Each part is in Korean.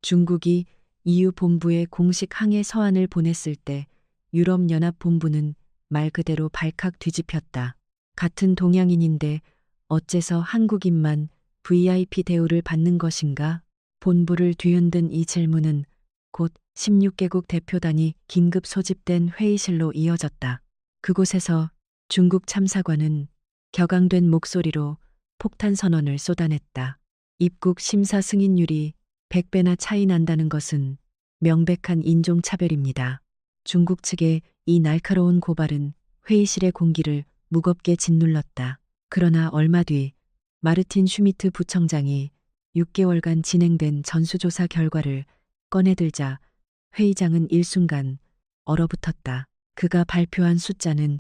중국이 EU 본부에 공식 항해 서한을 보냈을 때 유럽연합 본부는 말 그대로 발칵 뒤집혔다. 같은 동양인인데 어째서 한국인만 VIP 대우를 받는 것인가? 본부를 뒤흔든 이 질문은 곧 16개국 대표단이 긴급 소집된 회의실로 이어졌다. 그곳에서 중국 참사관은 격앙된 목소리로 폭탄 선언을 쏟아냈다. 입국 심사 승인율이 100배나 차이 난다는 것은 명백한 인종차별입니다. 중국 측의 이 날카로운 고발은 회의실의 공기를 무겁게 짓눌렀다. 그러나 얼마 뒤 마르틴 슈미트 부청장이 6개월간 진행된 전수조사 결과를 꺼내들자 회의장은 일순간 얼어붙었다. 그가 발표한 숫자는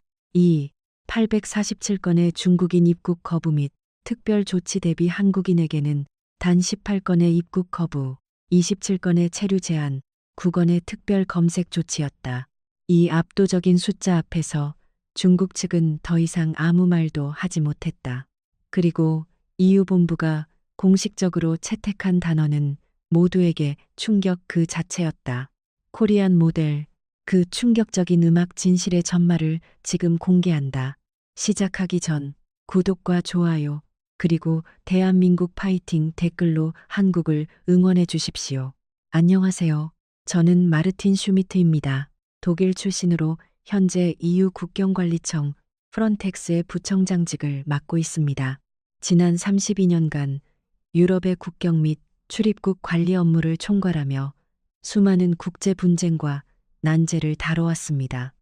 847건의 중국인 입국 거부 및 특별 조치 대비 한국인에게는 단 18건의 입국 거부, 27건의 체류 제한, 9건의 특별 검색 조치였다. 이 압도적인 숫자 앞에서 중국 측은 더 이상 아무 말도 하지 못했다. 그리고 EU 본부가 공식적으로 채택한 단어는 모두에게 충격 그 자체였다. 코리안 모델, 그 충격적인 음악 진실의 전말을 지금 공개한다. 시작하기 전 구독과 좋아요, 그리고 대한민국 파이팅 댓글로 한국을 응원해 주십시오. 안녕하세요. 저는 마르틴 슈미트입니다. 독일 출신으로 현재 EU 국경관리청 프론텍스의 부청장직을 맡고 있습니다. 지난 32년간 유럽의 국경 및 출입국 관리 업무를 총괄하며 수많은 국제 분쟁과 난제를 다뤄왔습니다.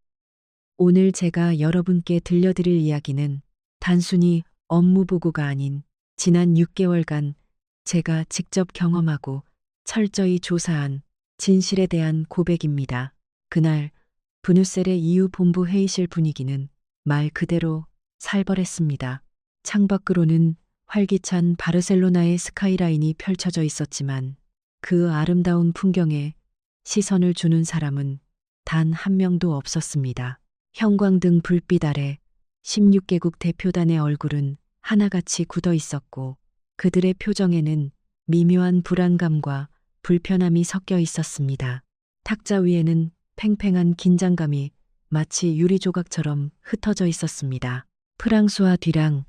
오늘 제가 여러분께 들려드릴 이야기는 단순히 업무 보고가 아닌 지난 6개월간 제가 직접 경험하고 철저히 조사한 진실에 대한 고백입니다. 그날 브뤼셀의 EU 본부 회의실 분위기는 말 그대로 살벌했습니다. 창밖으로는 활기찬 바르셀로나의 스카이라인이 펼쳐져 있었지만 그 아름다운 풍경에 시선을 주는 사람은 단 한 명도 없었습니다. 형광등 불빛 아래 16개국 대표단의 얼굴은 하나같이 굳어 있었고 그들의 표정에는 미묘한 불안감과 불편함이 섞여 있었습니다. 탁자 위에는 팽팽한 긴장감이 마치 유리 조각처럼 흩어져 있었습니다. 프랑수와 뒤랑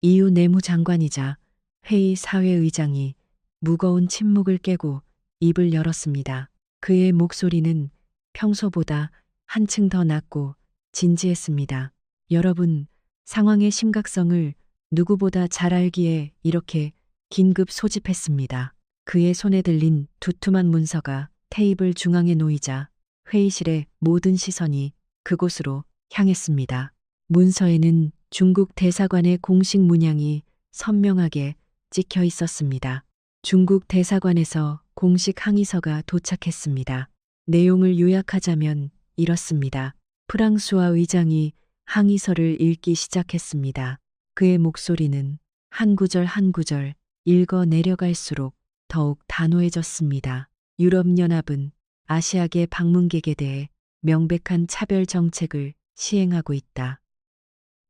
EU 내무장관이자 회의 사회의장이 무거운 침묵을 깨고 입을 열었습니다. 그의 목소리는 평소보다 한층 더 낮고 진지했습니다. 여러분, 상황의 심각성을 누구보다 잘 알기에 이렇게 긴급 소집했습니다. 그의 손에 들린 두툼한 문서가 테이블 중앙에 놓이자 회의실의 모든 시선이 그곳으로 향했습니다. 문서에는 중국 대사관의 공식 문양이 선명하게 찍혀 있었습니다. 중국 대사관에서 공식 항의서가 도착했습니다. 내용을 요약하자면 이렇습니다. 프랑수아 의장이 항의서를 읽기 시작했습니다. 그의 목소리는 한 구절 한 구절 읽어 내려갈수록 더욱 단호해졌습니다. 유럽연합은 아시아계 방문객에 대해 명백한 차별 정책을 시행하고 있다.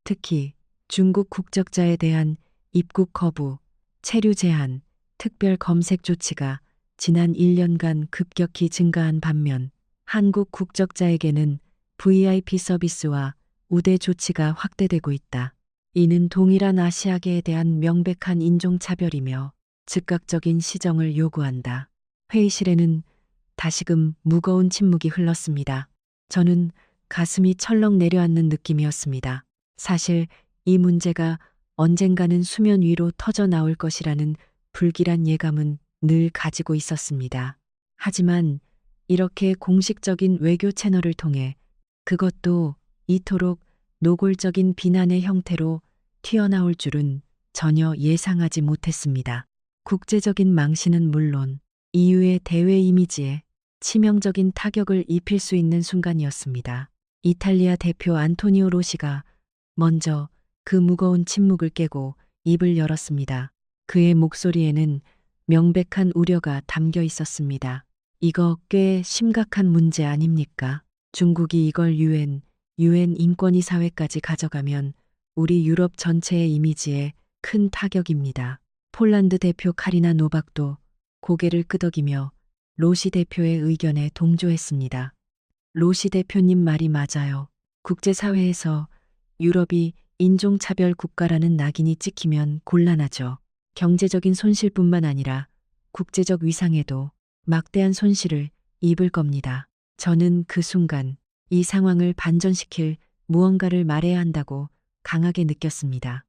특히 중국 국적자에 대한 입국 거부, 체류 제한, 특별 검색 조치가 지난 1년간 급격히 증가한 반면 한국 국적자에게는 VIP 서비스와 우대 조치가 확대되고 있다. 이는 동일한 아시아계에 대한 명백한 인종차별이며 즉각적인 시정을 요구한다. 회의실에는 다시금 무거운 침묵이 흘렀습니다. 저는 가슴이 철렁 내려앉는 느낌이었습니다. 사실 이 문제가 언젠가는 수면 위로 터져 나올 것이라는 불길한 예감은 늘 가지고 있었습니다. 하지만 이렇게 공식적인 외교 채널을 통해 그것도 이토록 노골적인 비난의 형태로 튀어나올 줄은 전혀 예상하지 못했습니다. 국제적인 망신은 물론 EU의 대외 이미지에 치명적인 타격을 입힐 수 있는 순간이었습니다. 이탈리아 대표 안토니오 로시가 먼저 그 무거운 침묵을 깨고 입을 열었습니다. 그의 목소리에는 명백한 우려가 담겨 있었습니다. 이거 꽤 심각한 문제 아닙니까? 중국이 이걸 UN 인권이사회까지 가져가면 우리 유럽 전체의 이미지에 큰 타격입니다. 폴란드 대표 카리나 노박도 고개를 끄덕이며 로시 대표의 의견에 동조했습니다. 로시 대표님 말이 맞아요. 국제사회에서 유럽이 인종차별 국가라는 낙인이 찍히면 곤란하죠. 경제적인 손실뿐만 아니라 국제적 위상에도 막대한 손실을 입을 겁니다. 저는 그 순간 이 상황을 반전시킬 무언가를 말해야 한다고 강하게 느꼈습니다.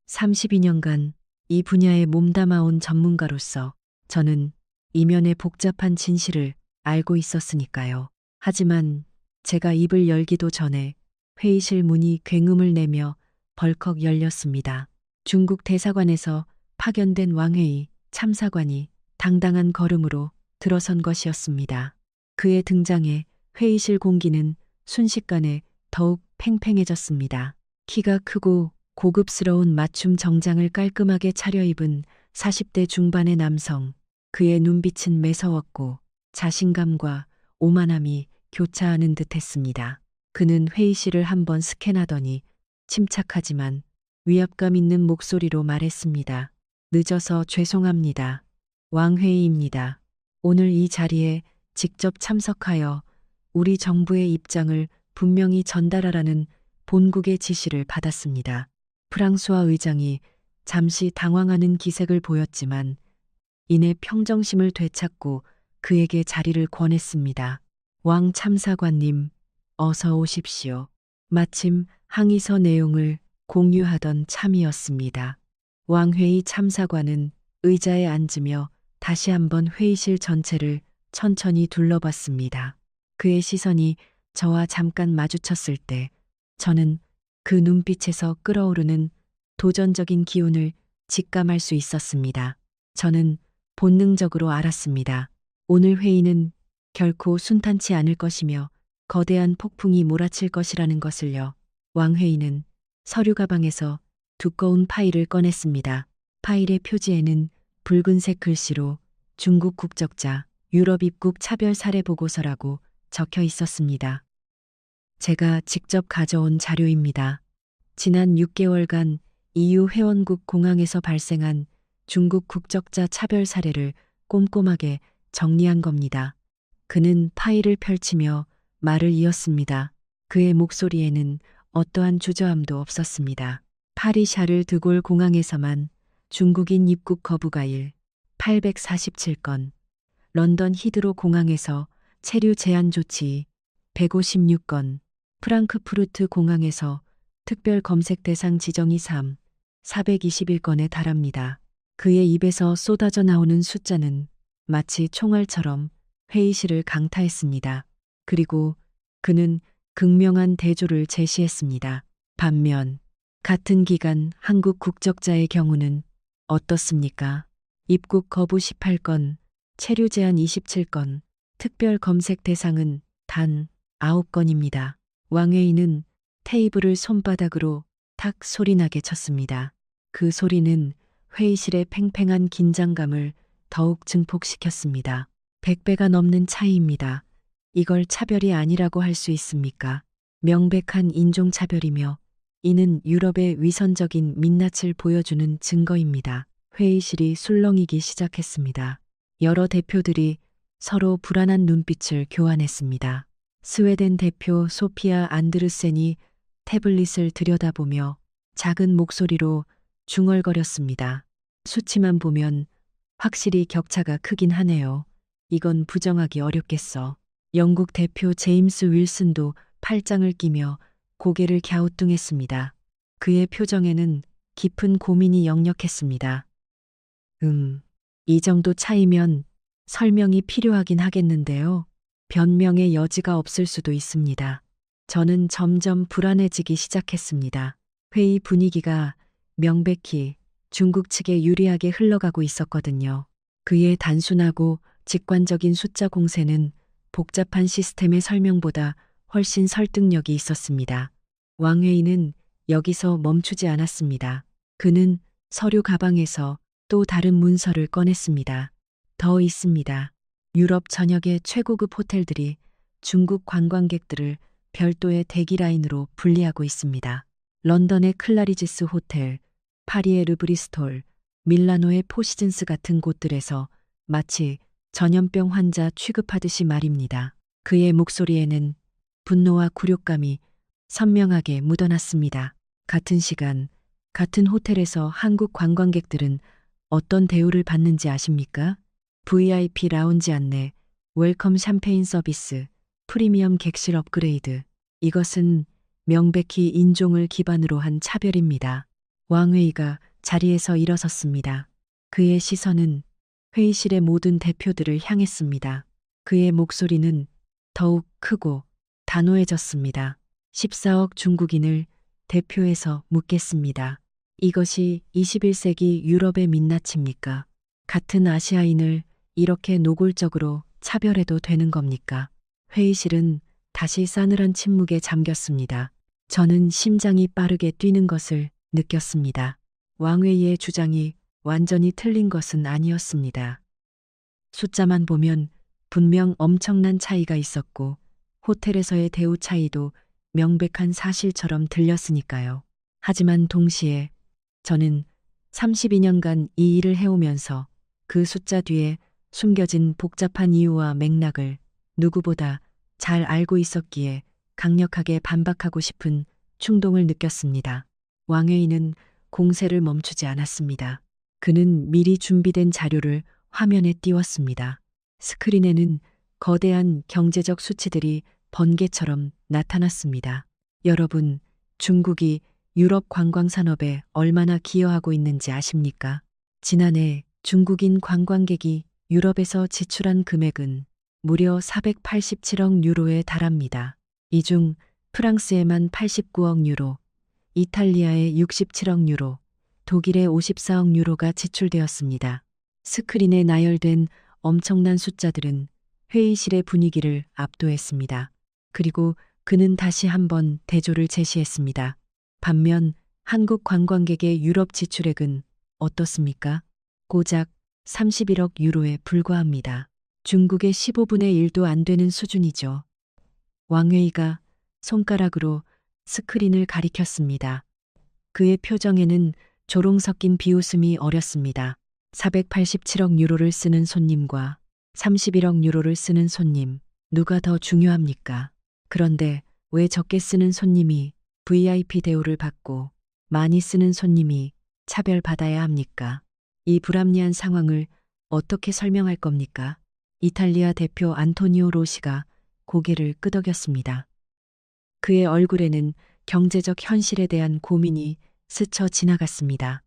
32년간 이 분야에 몸담아온 전문가로서 저는 이면의 복잡한 진실을 알고 있었으니까요. 하지만 제가 입을 열기도 전에 회의실 문이 굉음을 내며 벌컥 열렸습니다. 중국 대사관에서 파견된 왕회의 참사관이 당당한 걸음으로 들어선 것이었습니다. 그의 등장에 회의실 공기는 순식간에 더욱 팽팽해졌습니다. 키가 크고 고급스러운 맞춤 정장을 깔끔하게 차려입은 40대 중반의 남성. 그의 눈빛은 매서웠고 자신감과 오만함이 교차하는 듯했습니다. 그는 회의실을 한번 스캔하더니 침착하지만 위압감 있는 목소리로 말했습니다. 늦어서 죄송합니다. 왕회의입니다. 오늘 이 자리에 직접 참석하여 우리 정부의 입장을 분명히 전달하라는 본국의 지시를 받았습니다. 프랑수아 의장이 잠시 당황하는 기색을 보였지만 이내 평정심을 되찾고 그에게 자리를 권했습니다. 왕 참사관님, 어서 오십시오. 마침 항의서 내용을 공유하던 참이었습니다. 왕회의 참사관은 의자에 앉으며 다시 한번 회의실 전체를 천천히 둘러봤습니다. 그의 시선이 저와 잠깐 마주쳤을 때 저는 그 눈빛에서 끓어오르는 도전적인 기운을 직감할 수 있었습니다. 저는 본능적으로 알았습니다. 오늘 회의는 결코 순탄치 않을 것이며 거대한 폭풍이 몰아칠 것이라는 것을요. 왕회의는 서류 가방에서 두꺼운 파일을 꺼냈습니다. 파일의 표지에는 붉은색 글씨로 중국 국적자 유럽 입국 차별 사례 보고서라고 적혀 있었습니다. 제가 직접 가져온 자료입니다. 지난 6개월간 EU 회원국 공항에서 발생한 중국 국적자 차별 사례를 꼼꼼하게 정리한 겁니다. 그는 파일을 펼치며 말을 이었습니다. 그의 목소리에는 어떠한 주저함도 없었습니다. 파리 샤를 드골 공항에서만 중국인 입국 거부가 847건, 런던 히드로 공항에서 체류 제한 조치 156건, 프랑크푸르트 공항에서 특별 검색 대상 지정이 421건에 달합니다. 그의 입에서 쏟아져 나오는 숫자는 마치 총알처럼 회의실을 강타했습니다. 그리고 그는 극명한 대조를 제시했습니다. 반면 같은 기간 한국 국적자의 경우는 어떻습니까? 입국 거부 18건, 체류 제한 27건, 특별 검색 대상은 단 9건입니다. 왕회의는 테이블을 손바닥으로 탁 소리나게 쳤습니다. 그 소리는 회의실의 팽팽한 긴장감을 더욱 증폭시켰습니다. 100배가 넘는 차이입니다. 이걸 차별이 아니라고 할 수 있습니까? 명백한 인종차별이며 이는 유럽의 위선적인 민낯을 보여주는 증거입니다. 회의실이 술렁이기 시작했습니다. 여러 대표들이 서로 불안한 눈빛을 교환했습니다. 스웨덴 대표 소피아 안드르센이 태블릿을 들여다보며 작은 목소리로 중얼거렸습니다. 수치만 보면 확실히 격차가 크긴 하네요. 이건 부정하기 어렵겠어. 영국 대표 제임스 윌슨도 팔짱을 끼며 고개를 갸우뚱했습니다. 그의 표정에는 깊은 고민이 역력했습니다. 이 정도 차이면 설명이 필요하긴 하겠는데요. 변명의 여지가 없을 수도 있습니다. 저는 점점 불안해지기 시작했습니다. 회의 분위기가 명백히 중국 측에 유리하게 흘러가고 있었거든요. 그의 단순하고 직관적인 숫자 공세는 복잡한 시스템의 설명보다 훨씬 설득력이 있었습니다. 왕회의는 여기서 멈추지 않았습니다. 그는 서류 가방에서 또 다른 문서를 꺼냈습니다. 더 있습니다. 유럽 전역의 최고급 호텔들이 중국 관광객들을 별도의 대기 라인으로 분리하고 있습니다. 런던의 클라리지스 호텔, 파리의 르브리스톨, 밀라노의 포시즌스 같은 곳들에서 마치 전염병 환자 취급하듯이 말입니다. 그의 목소리에는 분노와 굴욕감이 선명하게 묻어났습니다. 같은 시간, 같은 호텔에서 한국 관광객들은 어떤 대우를 받는지 아십니까? VIP 라운지 안내, 웰컴 샴페인 서비스, 프리미엄 객실 업그레이드. 이것은 명백히 인종을 기반으로 한 차별입니다. 왕웨이가 자리에서 일어섰습니다. 그의 시선은 회의실의 모든 대표들을 향했습니다. 그의 목소리는 더욱 크고 단호해졌습니다. 14억 중국인을 대표해서 묻겠습니다. 이것이 21세기 유럽의 민낯입니까? 같은 아시아인을 이렇게 노골적으로 차별해도 되는 겁니까? 회의실은 다시 싸늘한 침묵에 잠겼습니다. 저는 심장이 빠르게 뛰는 것을 느꼈습니다. 왕웨이의 주장이 완전히 틀린 것은 아니었습니다. 숫자만 보면 분명 엄청난 차이가 있었고 호텔에서의 대우 차이도 명백한 사실처럼 들렸으니까요. 하지만 동시에 저는 32년간 이 일을 해오면서 그 숫자 뒤에 숨겨진 복잡한 이유와 맥락을 누구보다 잘 알고 있었기에 강력하게 반박하고 싶은 충동을 느꼈습니다. 왕웨이는 공세를 멈추지 않았습니다. 그는 미리 준비된 자료를 화면에 띄웠습니다. 스크린에는 거대한 경제적 수치들이 번개처럼 나타났습니다. 여러분, 중국이 유럽 관광 산업에 얼마나 기여하고 있는지 아십니까? 지난해 중국인 관광객이 유럽에서 지출한 금액은 무려 487억 유로에 달합니다. 이 중 프랑스에만 89억 유로, 이탈리아에 67억 유로, 독일에 54억 유로가 지출되었습니다. 스크린에 나열된 엄청난 숫자들은 회의실의 분위기를 압도했습니다. 그리고 그는 다시 한번 대조를 제시했습니다. 반면 한국 관광객의 유럽 지출액은 어떻습니까? 고작 31억 유로에 불과합니다. 중국의 15분의 1도 안 되는 수준이죠. 왕웨이가 손가락으로 스크린을 가리켰습니다. 그의 표정에는 조롱 섞인 비웃음이 어렸습니다. 487억 유로를 쓰는 손님과 31억 유로를 쓰는 손님, 누가 더 중요합니까? 그런데 왜 적게 쓰는 손님이 VIP 대우를 받고 많이 쓰는 손님이 차별받아야 합니까? 이 불합리한 상황을 어떻게 설명할 겁니까? 이탈리아 대표 안토니오 로시가 고개를 끄덕였습니다. 그의 얼굴에는 경제적 현실에 대한 고민이 스쳐 지나갔습니다.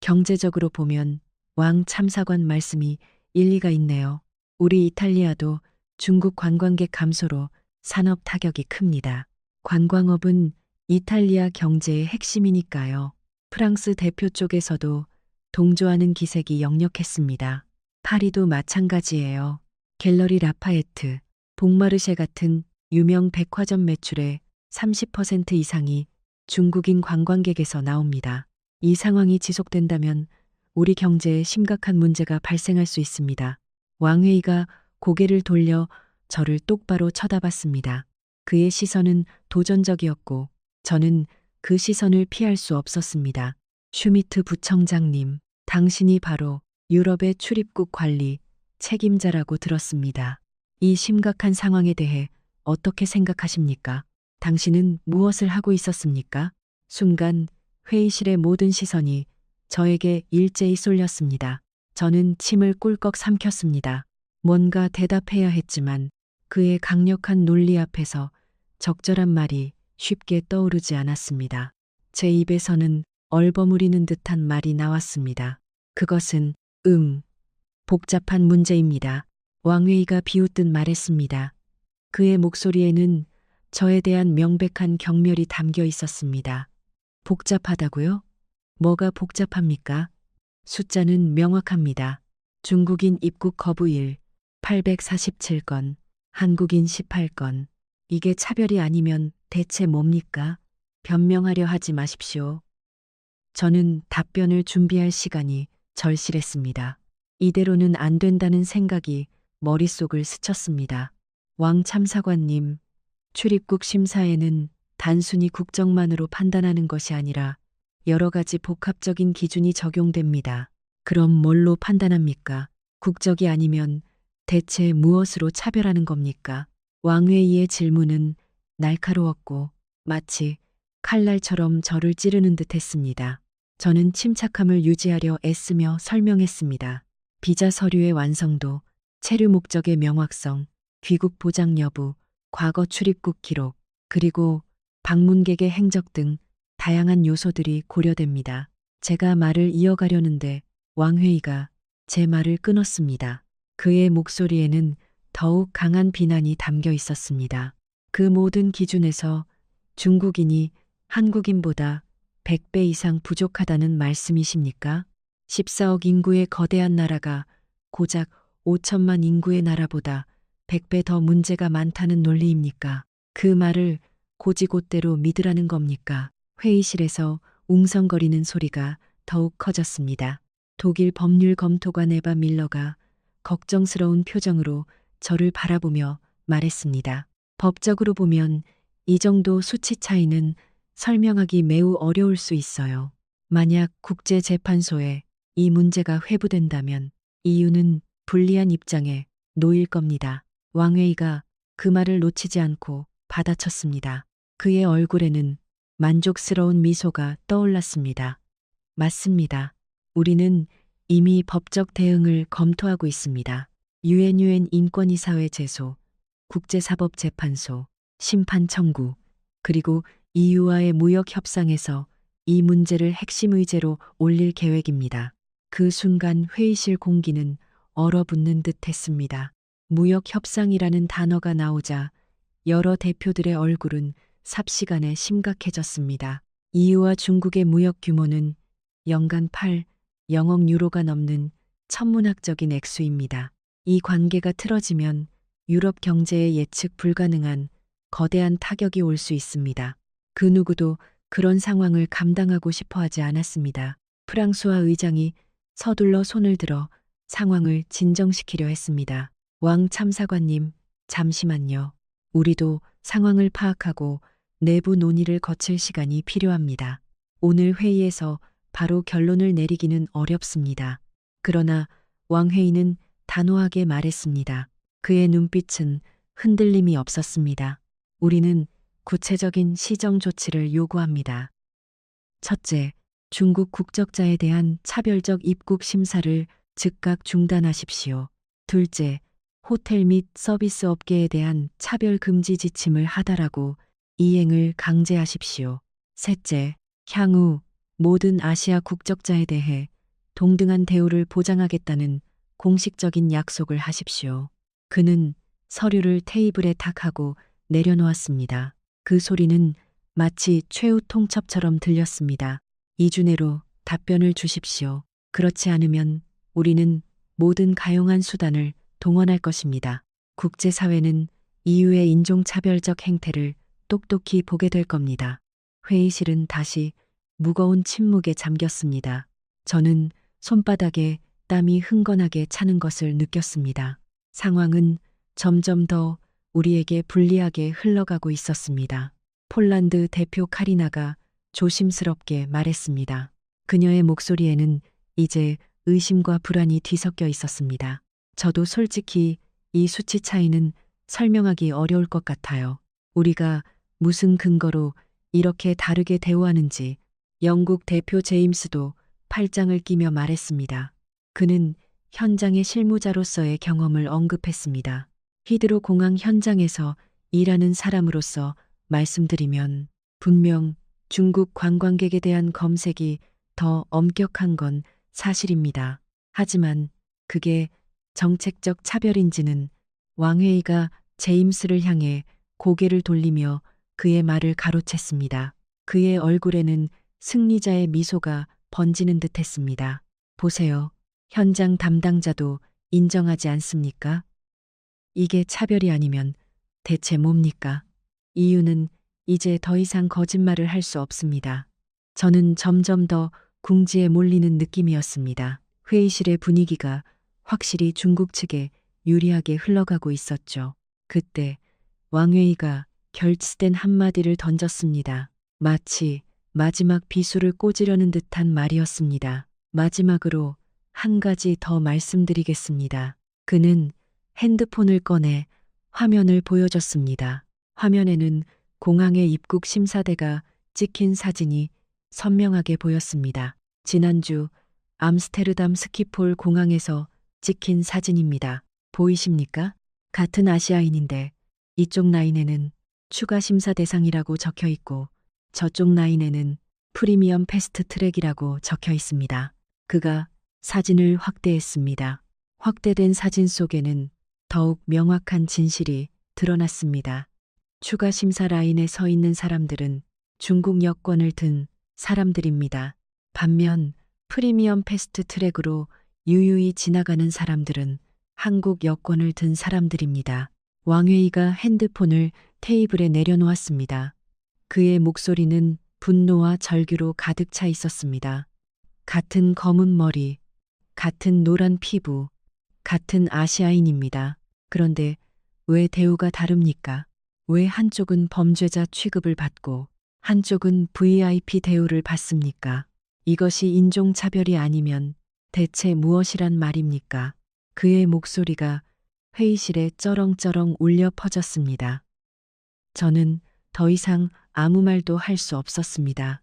경제적으로 보면 왕 참사관 말씀이 일리가 있네요. 우리 이탈리아도 중국 관광객 감소로 산업 타격이 큽니다. 관광업은 이탈리아 경제의 핵심이니까요. 프랑스 대표 쪽에서도 동조하는 기색이 역력했습니다. 파리도 마찬가지예요. 갤러리 라파에트, 봉마르쉐 같은 유명 백화점 매출의 30% 이상이 중국인 관광객에서 나옵니다. 이 상황이 지속된다면 우리 경제에 심각한 문제가 발생할 수 있습니다. 왕웨이가 고개를 돌려 저를 똑바로 쳐다봤습니다. 그의 시선은 도전적이었고 저는 그 시선을 피할 수 없었습니다. 슈미트 부청장님, 당신이 바로 유럽의 출입국 관리 책임자라고 들었습니다. 이 심각한 상황에 대해 어떻게 생각하십니까? 당신은 무엇을 하고 있었습니까? 순간 회의실의 모든 시선이 저에게 일제히 쏠렸습니다. 저는 침을 꿀꺽 삼켰습니다. 뭔가 대답해야 했지만 그의 강력한 논리 앞에서 적절한 말이 쉽게 떠오르지 않았습니다. 제 입에서는 얼버무리는 듯한 말이 나왔습니다. 그것은 복잡한 문제입니다. 왕웨이가 비웃듯 말했습니다. 그의 목소리에는 저에 대한 명백한 경멸이 담겨 있었습니다. 복잡하다고요? 뭐가 복잡합니까? 숫자는 명확합니다. 중국인 입국 거부일 847건, 한국인 18건. 이게 차별이 아니면 대체 뭡니까? 변명하려 하지 마십시오. 저는 답변을 준비할 시간이 절실했습니다. 이대로는 안 된다는 생각이 머릿속을 스쳤습니다. 왕 참사관님, 출입국 심사에는 단순히 국적만으로 판단하는 것이 아니라 여러 가지 복합적인 기준이 적용됩니다. 그럼 뭘로 판단합니까? 국적이 아니면 대체 무엇으로 차별하는 겁니까? 왕웨이의 질문은 날카로웠고 마치 칼날처럼 저를 찌르는 듯 했습니다. 저는 침착함을 유지하려 애쓰며 설명했습니다. 비자 서류의 완성도, 체류 목적의 명확성, 귀국 보장 여부, 과거 출입국 기록, 그리고 방문객의 행적 등 다양한 요소들이 고려됩니다. 제가 말을 이어가려는데 왕회의가 제 말을 끊었습니다. 그의 목소리에는 더욱 강한 비난이 담겨 있었습니다. 그 모든 기준에서 중국인이 한국인보다 100배 이상 부족하다는 말씀이십니까? 14억 인구의 거대한 나라가 고작 5천만 인구의 나라보다 100배 더 문제가 많다는 논리입니까? 그 말을 고지곳대로 믿으라는 겁니까? 회의실에서 웅성거리는 소리가 더욱 커졌습니다. 독일 법률 검토관 에바 밀러가 걱정스러운 표정으로 저를 바라보며 말했습니다. 법적으로 보면 이 정도 수치 차이는 설명하기 매우 어려울 수 있어요. 만약 국제재판소에 이 문제가 회부된다면 이유는 불리한 입장에 놓일 겁니다. 왕웨이가 그 말을 놓치지 않고 받아쳤습니다. 그의 얼굴에는 만족스러운 미소가 떠올랐습니다. 맞습니다. 우리는 이미 법적 대응을 검토하고 있습니다. 유엔 인권이사회 제소, 국제사법재판소, 심판 청구, 그리고 EU와의 무역 협상에서 이 문제를 핵심 의제로 올릴 계획입니다. 그 순간 회의실 공기는 얼어붙는 듯 했습니다. 무역 협상이라는 단어가 나오자 여러 대표들의 얼굴은 삽시간에 심각해졌습니다. EU와 중국의 무역 규모는 연간 8,000억 유로가 넘는 천문학적인 액수입니다. 이 관계가 틀어지면 유럽 경제에 예측 불가능한 거대한 타격이 올 수 있습니다. 그 누구도 그런 상황을 감당하고 싶어 하지 않았습니다. 프랑스와 의장이 서둘러 손을 들어 상황을 진정시키려 했습니다. 왕 참사관님, 잠시만요. 우리도 상황을 파악하고 내부 논의를 거칠 시간이 필요합니다. 오늘 회의에서 바로 결론을 내리기는 어렵습니다. 그러나 왕회의는 단호하게 말했습니다. 그의 눈빛은 흔들림이 없었습니다. 우리는 구체적인 시정 조치를 요구합니다. 첫째, 중국 국적자에 대한 차별적 입국 심사를 즉각 중단하십시오. 둘째, 호텔 및 서비스 업계에 대한 차별 금지 지침을 하달하고 이행을 강제하십시오. 셋째, 향후 모든 아시아 국적자에 대해 동등한 대우를 보장하겠다는 공식적인 약속을 하십시오. 그는 서류를 테이블에 탁 하고 내려놓았습니다. 그 소리는 마치 최후 통첩처럼 들렸습니다. 2주 내로 답변을 주십시오. 그렇지 않으면 우리는 모든 가용한 수단을 동원할 것입니다. 국제사회는 EU의 인종차별적 행태를 똑똑히 보게 될 겁니다. 회의실은 다시 무거운 침묵에 잠겼습니다. 저는 손바닥에 땀이 흥건하게 차는 것을 느꼈습니다. 상황은 점점 더 우리에게 불리하게 흘러가고 있었습니다. 폴란드 대표 카리나가 조심스럽게 말했습니다. 그녀의 목소리에는 이제 의심과 불안이 뒤섞여 있었습니다. 저도 솔직히 이 수치 차이는 설명하기 어려울 것 같아요. 우리가 무슨 근거로 이렇게 다르게 대우하는지 영국 대표 제임스도 팔짱을 끼며 말했습니다. 그는 현장의 실무자로서의 경험을 언급했습니다. 히드로 공항 현장에서 일하는 사람으로서 말씀드리면 분명 중국 관광객에 대한 검색이 더 엄격한 건 사실입니다. 하지만 그게 정책적 차별인지는 왕회의가 제임스를 향해 고개를 돌리며 그의 말을 가로챘습니다. 그의 얼굴에는 승리자의 미소가 번지는 듯 했습니다. 보세요. 현장 담당자도 인정하지 않습니까? 이게 차별이 아니면 대체 뭡니까? 이유는 이제 더 이상 거짓말을 할 수 없습니다. 저는 점점 더 궁지에 몰리는 느낌이었습니다. 회의실의 분위기가 확실히 중국 측에 유리하게 흘러가고 있었죠. 그때 왕회의가 결치된 한마디를 던졌습니다. 마치 마지막 비수를 꽂으려는 듯한 말이었습니다. 마지막으로 한 가지 더 말씀드리겠습니다. 그는 핸드폰을 꺼내 화면을 보여줬습니다. 화면에는 공항의 입국 심사대가 찍힌 사진이 선명하게 보였습니다. 지난주 암스테르담 스키폴 공항에서 찍힌 사진입니다. 보이십니까? 같은 아시아인인데 이쪽 라인에는 추가 심사 대상이라고 적혀 있고 저쪽 라인에는 프리미엄 패스트 트랙이라고 적혀 있습니다. 그가 사진을 확대했습니다. 확대된 사진 속에는 더욱 명확한 진실이 드러났습니다. 추가 심사 라인에 서 있는 사람들은 중국 여권을 든 사람들입니다. 반면 프리미엄 패스트 트랙으로 유유히 지나가는 사람들은 한국 여권을 든 사람들입니다. 왕회의가 핸드폰을 테이블에 내려놓았습니다. 그의 목소리는 분노와 절규로 가득 차 있었습니다. 같은 검은 머리, 같은 노란 피부, 같은 아시아인입니다. 그런데 왜 대우가 다릅니까? 왜 한쪽은 범죄자 취급을 받고 한쪽은 VIP 대우를 받습니까? 이것이 인종차별이 아니면 대체 무엇이란 말입니까? 그의 목소리가 회의실에 쩌렁쩌렁 울려 퍼졌습니다. 저는 더 이상 아무 말도 할 수 없었습니다.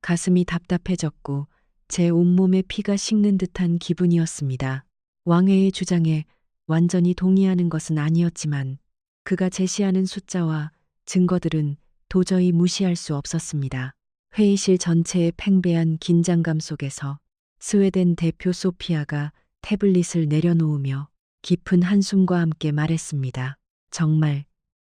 가슴이 답답해졌고 제 온몸에 피가 식는 듯한 기분이었습니다. 왕회의 주장에 완전히 동의하는 것은 아니었지만 그가 제시하는 숫자와 증거들은 도저히 무시할 수 없었습니다. 회의실 전체의 팽배한 긴장감 속에서 스웨덴 대표 소피아가 태블릿을 내려놓으며 깊은 한숨과 함께 말했습니다. 정말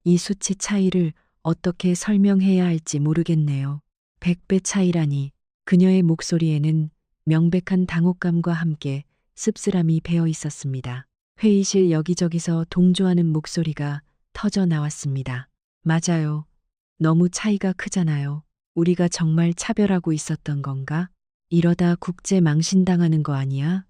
이 수치 차이를 어떻게 설명해야 할지 모르겠네요. 100배 차이라니. 그녀의 목소리에는 명백한 당혹감과 함께 씁쓸함이 배어 있었습니다. 회의실 여기저기서 동조하는 목소리가 터져 나왔습니다. 맞아요. 너무 차이가 크잖아요. 우리가 정말 차별하고 있었던 건가? 이러다 국제 망신당하는 거 아니야?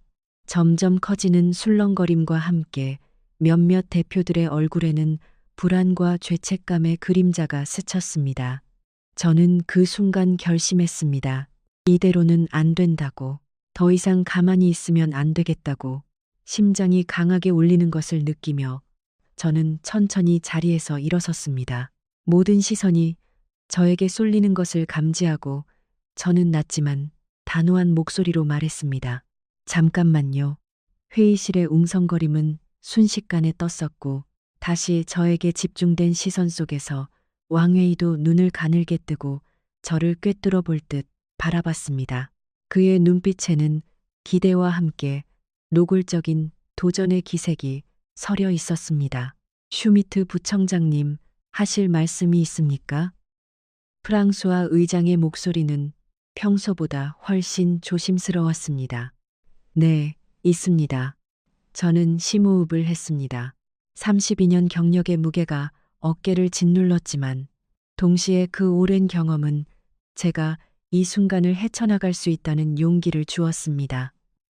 점점 커지는 술렁거림과 함께 몇몇 대표들의 얼굴에는 불안과 죄책감의 그림자가 스쳤습니다. 저는 그 순간 결심했습니다. 이대로는 안 된다고. 더 이상 가만히 있으면 안 되겠다고. 심장이 강하게 울리는 것을 느끼며 저는 천천히 자리에서 일어섰습니다. 모든 시선이 저에게 쏠리는 것을 감지하고 저는 낮지만 단호한 목소리로 말했습니다. 잠깐만요. 회의실의 웅성거림은 순식간에 떴었고 다시 저에게 집중된 시선 속에서 왕회의도 눈을 가늘게 뜨고 저를 꿰뚫어 볼 듯 바라봤습니다. 그의 눈빛에는 기대와 함께 노골적인 도전의 기색이 서려 있었습니다. 슈미트 부청장님, 하실 말씀이 있습니까? 프랑수아 의장의 목소리는 평소보다 훨씬 조심스러웠습니다. 네, 있습니다. 저는 심호흡을 했습니다. 32년 경력의 무게가 어깨를 짓눌렀지만 동시에 그 오랜 경험은 제가 이 순간을 헤쳐나갈 수 있다는 용기를 주었습니다.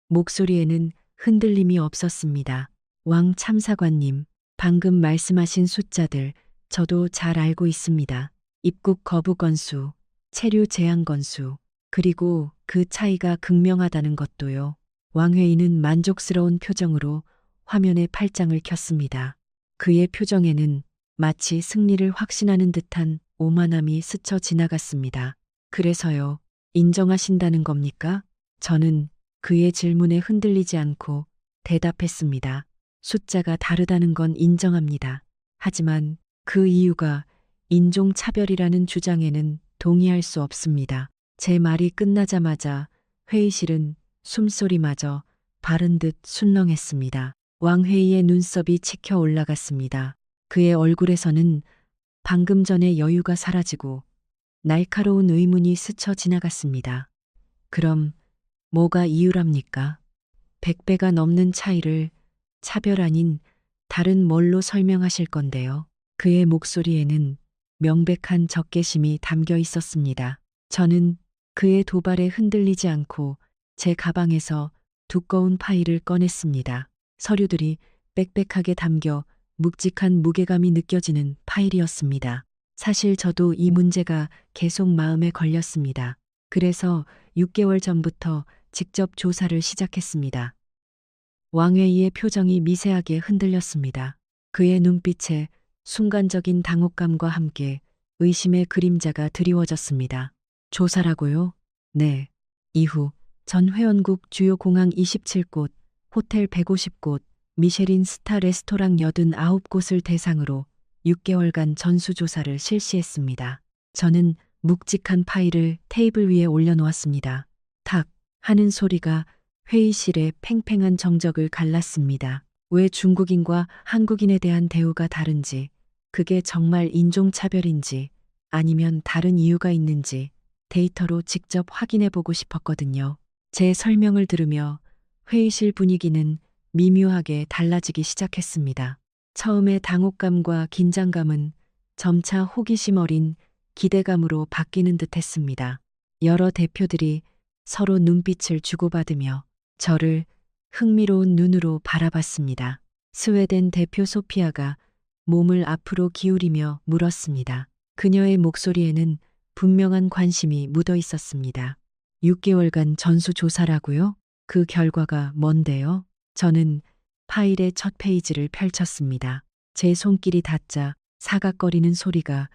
목소리에는 흔들림이 없었습니다. 왕 참사관님, 방금 말씀하신 숫자들 저도 잘 알고 있습니다. 입국 거부 건수, 체류 제한 건수, 그리고 그 차이가 극명하다는 것도요. 왕회의는 만족스러운 표정으로 화면에 팔짱을 켰습니다. 그의 표정에는 마치 승리를 확신하는 듯한 오만함이 스쳐 지나갔습니다. 그래서요, 인정하신다는 겁니까? 저는 그의 질문에 흔들리지 않고 대답했습니다. 숫자가 다르다는 건 인정합니다. 하지만 그 이유가 인종차별이라는 주장에는 동의할 수 없습니다. 제 말이 끝나자마자 회의실은 숨소리마저 바른 듯 순렁했습니다. 왕회의의 눈썹이 치켜 올라갔습니다. 그의 얼굴에서는 방금 전의 여유가 사라지고 날카로운 의문이 스쳐 지나갔습니다. 그럼 뭐가 이유랍니까? 100배가 넘는 차이를 차별 아닌 다른 뭘로 설명하실 건데요. 그의 목소리에는 명백한 적개심이 담겨 있었습니다. 저는 그의 도발에 흔들리지 않고 제 가방에서 두꺼운 파일을 꺼냈습니다. 서류들이 빽빽하게 담겨 묵직한 무게감이 느껴지는 파일이었습니다. 사실 저도 이 문제가 계속 마음에 걸렸습니다. 그래서 6개월 전부터 직접 조사를 시작했습니다. 왕웨이의 표정이 미세하게 흔들렸습니다. 그의 눈빛에 순간적인 당혹감과 함께 의심의 그림자가 드리워졌습니다. 조사라고요? 네. 이후 전 회원국 주요 공항 27곳, 호텔 150곳, 미쉐린 스타 레스토랑 89곳을 대상으로 6개월간 전수조사를 실시했습니다. 저는 묵직한 파일을 테이블 위에 올려놓았습니다. 탁 하는 소리가 회의실의 팽팽한 정적을 갈랐습니다. 왜 중국인과 한국인에 대한 대우가 다른지, 그게 정말 인종차별인지 아니면 다른 이유가 있는지 데이터로 직접 확인해 보고 싶었거든요. 제 설명을 들으며 회의실 분위기는 미묘하게 달라지기 시작했습니다. 처음에 당혹감과 긴장감은 점차 호기심 어린 기대감으로 바뀌는 듯 했습니다. 여러 대표들이 서로 눈빛을 주고받으며 저를 흥미로운 눈으로 바라봤습니다. 스웨덴 대표 소피아가 몸을 앞으로 기울이며 물었습니다. 그녀의 목소리에는 분명한 관심이 묻어 있었습니다. 6개월간 전수조사라고요? 그 결과가 뭔데요? 저는 파일의 첫 페이지를 펼쳤습니다. 제 손길이 닿자 사각거리는 소리가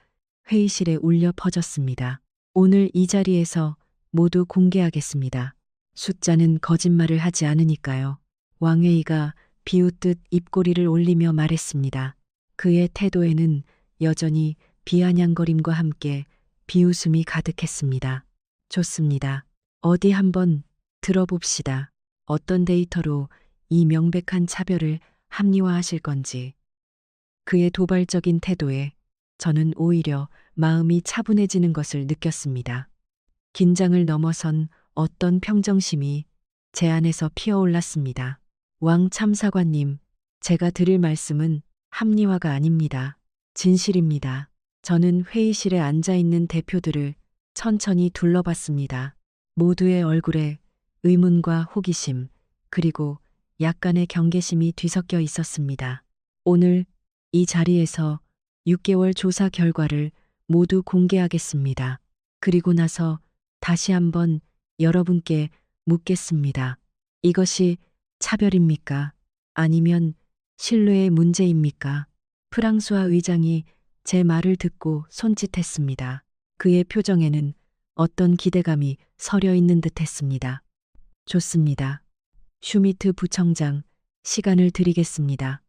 회의실에 울려 퍼졌습니다. 오늘 이 자리에서 모두 공개하겠습니다. 숫자는 거짓말을 하지 않으니까요. 왕웨이가 비웃듯 입꼬리를 올리며 말했습니다. 그의 태도에는 여전히 비아냥거림과 함께 비웃음이 가득했습니다. 좋습니다. 어디 한번 들어봅시다. 어떤 데이터로 이 명백한 차별을 합리화하실 건지. 그의 도발적인 태도에 저는 오히려 마음이 차분해지는 것을 느꼈습니다. 긴장을 넘어선 어떤 평정심이 제 안에서 피어올랐습니다. 왕 참사관님, 제가 드릴 말씀은 합리화가 아닙니다. 진실입니다. 저는 회의실에 앉아 있는 대표들을 천천히 둘러봤습니다. 모두의 얼굴에 의문과 호기심, 그리고 약간의 경계심이 뒤섞여 있었습니다. 오늘 이 자리에서 6개월 조사 결과를 모두 공개하겠습니다. 그리고 나서 다시 한번 여러분께 묻겠습니다. 이것이 차별입니까? 아니면 신뢰의 문제입니까? 프랑스와 의장이 제 말을 듣고 손짓했습니다. 그의 표정에는 어떤 기대감이 서려 있는 듯 했습니다. 좋습니다. 슈미트 부청장, 시간을 드리겠습니다.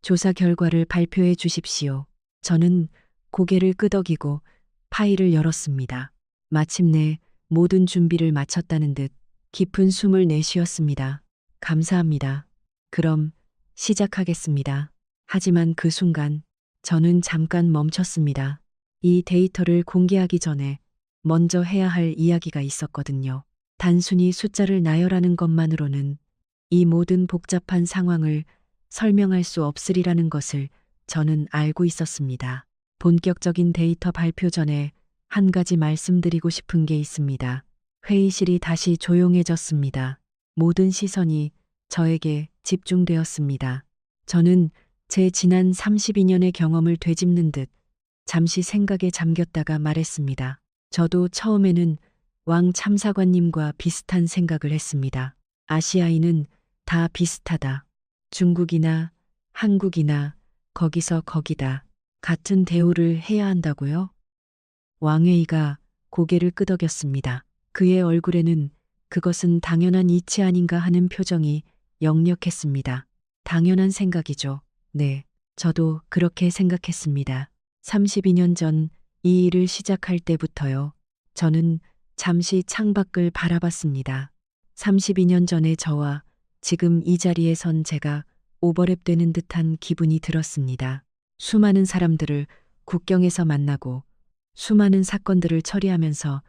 조사 결과를 발표해 주십시오. 저는 고개를 끄덕이고 파일을 열었습니다. 마침내 모든 준비를 마쳤다는 듯 깊은 숨을 내쉬었습니다. 감사합니다. 그럼 시작하겠습니다. 하지만 그 순간 저는 잠깐 멈췄습니다. 이 데이터를 공개하기 전에 먼저 해야 할 이야기가 있었거든요. 단순히 숫자를 나열하는 것만으로는 이 모든 복잡한 상황을 설명할 수 없으리라는 것을 저는 알고 있었습니다. 본격적인 데이터 발표 전에 한 가지 말씀드리고 싶은 게 있습니다. 회의실이 다시 조용해졌습니다. 모든 시선이 저에게 집중되었습니다. 저는 제 지난 32년의 경험을 되짚는 듯 잠시 생각에 잠겼다가 말했습니다. 저도 처음에는 왕 참사관님과 비슷한 생각을 했습니다. 아시아인은 다 비슷하다. 중국이나 한국이나 거기서 거기다. 같은 대우를 해야 한다고요? 왕웨이가 고개를 끄덕였습니다. 그의 얼굴에는 그것은 당연한 이치 아닌가 하는 표정이 역력했습니다. 당연한 생각이죠. 네, 저도 그렇게 생각했습니다. 32년 전 이 일을 시작할 때부터요. 저는 잠시 창밖을 바라봤습니다. 32년 전의 저와 지금 이 자리에 선 제가 오버랩되는 듯한 기분이 들었습니다. 수많은 사람들을 국경에서 만나고 수많은 사건들을 처리하면서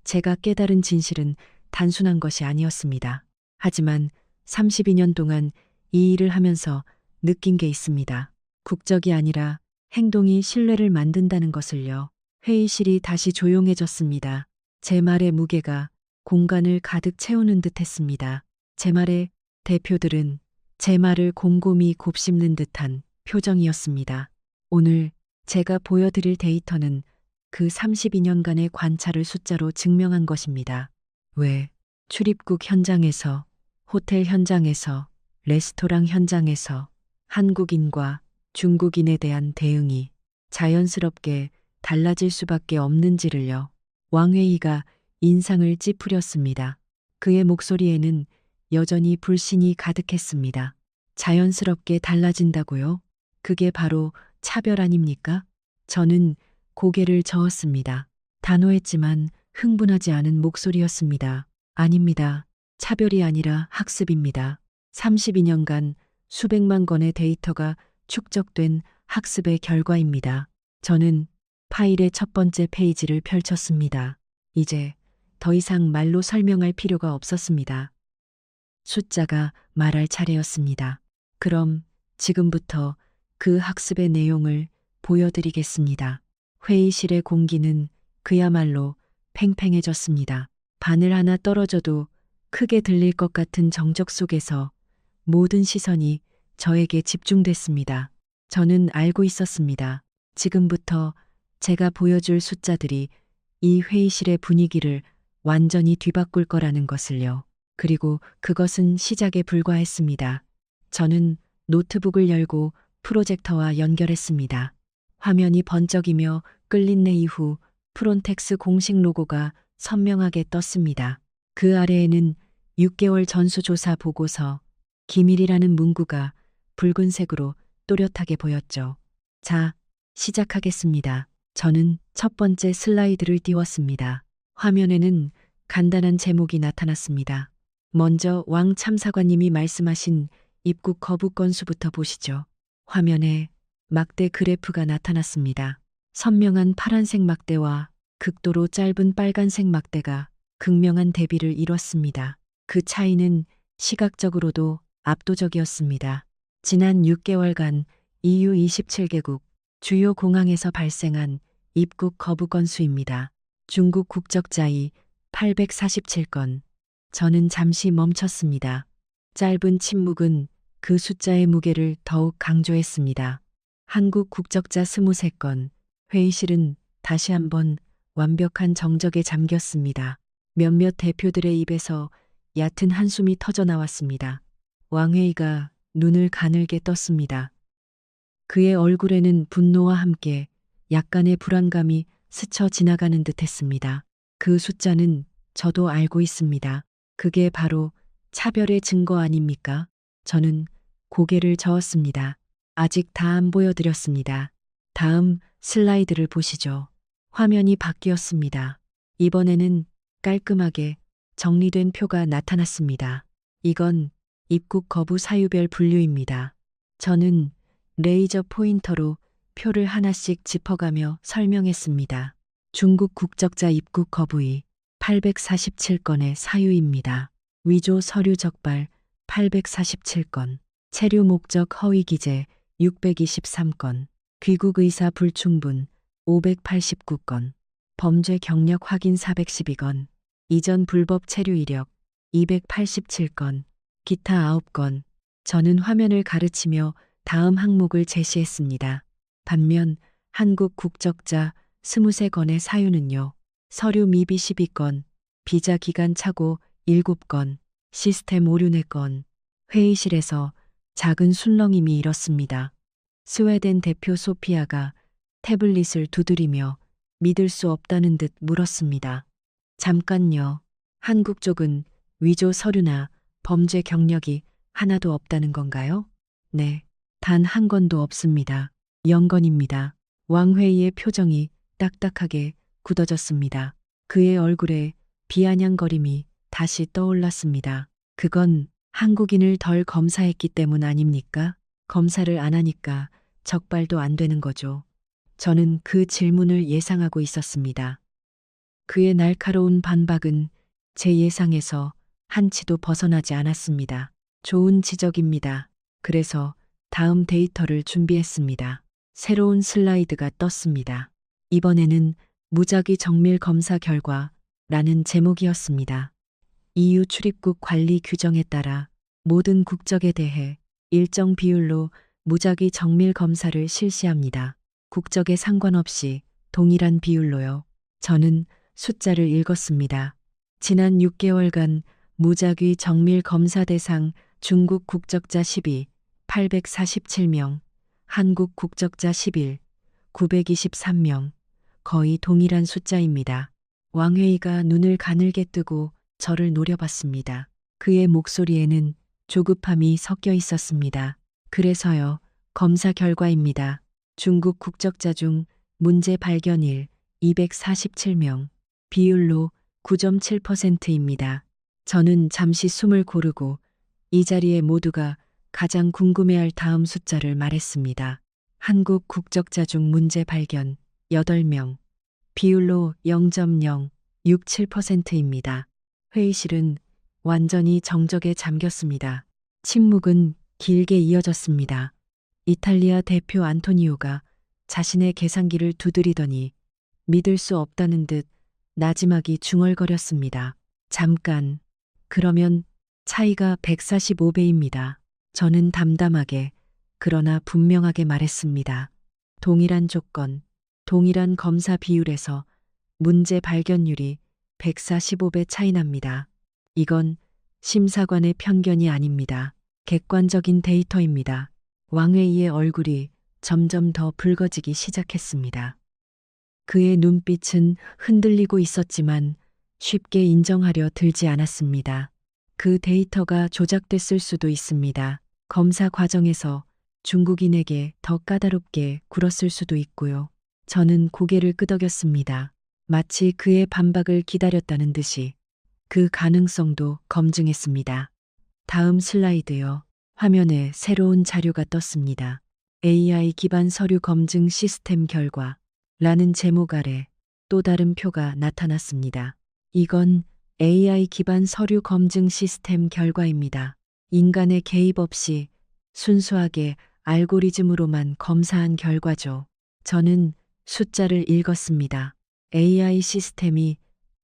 제가 깨달은 진실은 단순한 것이 아니었습니다. 하지만 32년 동안 이 일을 하면서 느낀 게 있습니다. 국적이 아니라 행동이 신뢰를 만든다는 것을요. 회의실이 다시 조용해졌습니다. 제 말의 무게가 공간을 가득 채우는 듯 했습니다. 제 말에 대표들은 제 말을 곰곰이 곱씹는 듯한 표정이었습니다. 오늘 제가 보여드릴 데이터는 그 32년간의 관찰을 숫자로 증명한 것입니다. 왜 출입국 현장에서, 호텔 현장에서, 레스토랑 현장에서 한국인과 중국인에 대한 대응이 자연스럽게 달라질 수밖에 없는지를요. 왕회의가 인상을 찌푸렸습니다. 그의 목소리에는 여전히 불신이 가득했습니다. 자연스럽게 달라진다고요? 그게 바로 차별 아닙니까? 저는 고개를 저었습니다. 단호했지만 흥분하지 않은 목소리였습니다. 아닙니다. 차별이 아니라 학습입니다. 32년간 수백만 건의 데이터가 축적된 학습의 결과입니다. 저는 파일의 첫 번째 페이지를 펼쳤습니다. 이제 더 이상 말로 설명할 필요가 없었습니다. 숫자가 말할 차례였습니다. 그럼 지금부터 그 학습의 내용을 보여드리겠습니다. 회의실의 공기는 그야말로 팽팽해졌습니다. 바늘 하나 떨어져도 크게 들릴 것 같은 정적 속에서 모든 시선이 저에게 집중됐습니다. 저는 알고 있었습니다. 지금부터 제가 보여줄 숫자들이 이 회의실의 분위기를 완전히 뒤바꿀 거라는 것을요. 그리고 그것은 시작에 불과했습니다. 저는 노트북을 열고 프로젝터와 연결했습니다. 화면이 번쩍이며 끌린 내 이후 프론텍스 공식 로고가 선명하게 떴습니다. 그 아래에는 6개월 전수조사 보고서 기밀이라는 문구가 붉은색으로 또렷하게 보였죠. 자, 시작하겠습니다. 저는 첫 번째 슬라이드를 띄웠습니다. 화면에는 간단한 제목이 나타났습니다. 먼저 왕 참사관님이 말씀하신 입국 거부 건수부터 보시죠. 화면에 막대 그래프가 나타났습니다. 선명한 파란색 막대와 극도로 짧은 빨간색 막대가 극명한 대비를 이뤘습니다. 그 차이는 시각적으로도 압도적이었습니다. 지난 6개월간 EU 27개국 주요 공항에서 발생한 입국 거부 건수입니다. 중국 국적자이 847건. 저는 잠시 멈췄습니다. 짧은 침묵은 그 숫자의 무게를 더욱 강조했습니다. 한국 국적자 23건. 회의실은 다시 한번 완벽한 정적에 잠겼습니다. 몇몇 대표들의 입에서 얕은 한숨이 터져 나왔습니다. 왕회의가 눈을 가늘게 떴습니다. 그의 얼굴에는 분노와 함께 약간의 불안감이 스쳐 지나가는 듯 했습니다. 그 숫자는 저도 알고 있습니다. 그게 바로 차별의 증거 아닙니까? 저는 고개를 저었습니다. 아직 다 안 보여드렸습니다. 다음 슬라이드를 보시죠. 화면이 바뀌었습니다. 이번에는 깔끔하게 정리된 표가 나타났습니다. 이건 입국 거부 사유별 분류입니다. 저는 레이저 포인터로 표를 하나씩 짚어가며 설명했습니다. 중국 국적자 입국 거부의 847건의 사유입니다. 위조 서류 적발 847건, 체류 목적 허위 기재 623건, 귀국 의사 불충분 589건, 범죄 경력 확인 412건, 이전 불법 체류 이력 287건, 기타 9건. 저는 화면을 가르치며 다음 항목을 제시했습니다. 반면 한국 국적자 23건의 사유는요. 서류 미비 12건, 비자 기간 착오 7건, 시스템 오류 4건. 회의실에서 작은 술렁임이 일었습니다. 스웨덴 대표 소피아가 태블릿을 두드리며 믿을 수 없다는 듯 물었습니다. 잠깐요. 한국 쪽은 위조 서류나 범죄 경력이 하나도 없다는 건가요? 네. 단 한 건도 없습니다. 0건입니다. 왕회의의 표정이 딱딱하게 굳어졌습니다. 그의 얼굴에 비아냥거림이 다시 떠올랐습니다. 그건 한국인을 덜 검사했기 때문 아닙니까? 검사를 안 하니까 적발도 안 되는 거죠. 저는 그 질문을 예상하고 있었습니다. 그의 날카로운 반박은 제 예상에서 한치도 벗어나지 않았습니다. 좋은 지적입니다. 그래서 다음 데이터를 준비했습니다. 새로운 슬라이드가 떴습니다. 이번에는 무작위 정밀 검사 결과라는 제목이었습니다. EU 출입국 관리 규정에 따라 모든 국적에 대해 일정 비율로 무작위 정밀 검사를 실시합니다. 국적에 상관없이 동일한 비율로요. 저는 숫자를 읽었습니다. 지난 6개월간 무작위 정밀 검사 대상 중국 국적자 12, 847명, 한국 국적자 11, 923명, 거의 동일한 숫자입니다. 왕회의가 눈을 가늘게 뜨고 저를 노려봤습니다. 그의 목소리에는 조급함이 섞여 있었습니다. 그래서요, 검사 결과입니다. 중국 국적자 중 문제 발견일 247명, 비율로 9.7%입니다. 저는 잠시 숨을 고르고 이 자리에 모두가 가장 궁금해할 다음 숫자를 말했습니다. 한국 국적자 중 문제 발견 8명, 비율로 0.067%입니다. 회의실은 완전히 정적에 잠겼습니다. 침묵은 길게 이어졌습니다. 이탈리아 대표 안토니오가 자신의 계산기를 두드리더니 믿을 수 없다는 듯 나지막이 중얼거렸습니다. 잠깐, 그러면 차이가 145배입니다. 저는 담담하게 그러나 분명하게 말했습니다. 동일한 조건, 동일한 검사 비율에서 문제 발견율이 145배 차이 납니다. 이건 심사관의 편견이 아닙니다. 객관적인 데이터입니다. 왕회의의 얼굴이 점점 더 붉어지기 시작했습니다. 그의 눈빛은 흔들리고 있었지만 쉽게 인정하려 들지 않았습니다. 그 데이터가 조작됐을 수도 있습니다. 검사 과정에서 중국인에게 더 까다롭게 굴었을 수도 있고요. 저는 고개를 끄덕였습니다. 마치 그의 반박을 기다렸다는 듯이 그 가능성도 검증했습니다. 다음 슬라이드요. 화면에 새로운 자료가 떴습니다. AI 기반 서류 검증 시스템 결과 라는 제목 아래 또 다른 표가 나타났습니다. 이건 AI 기반 서류 검증 시스템 결과입니다. 인간의 개입 없이 순수하게 알고리즘으로만 검사한 결과죠. 저는 숫자를 읽었습니다. AI 시스템이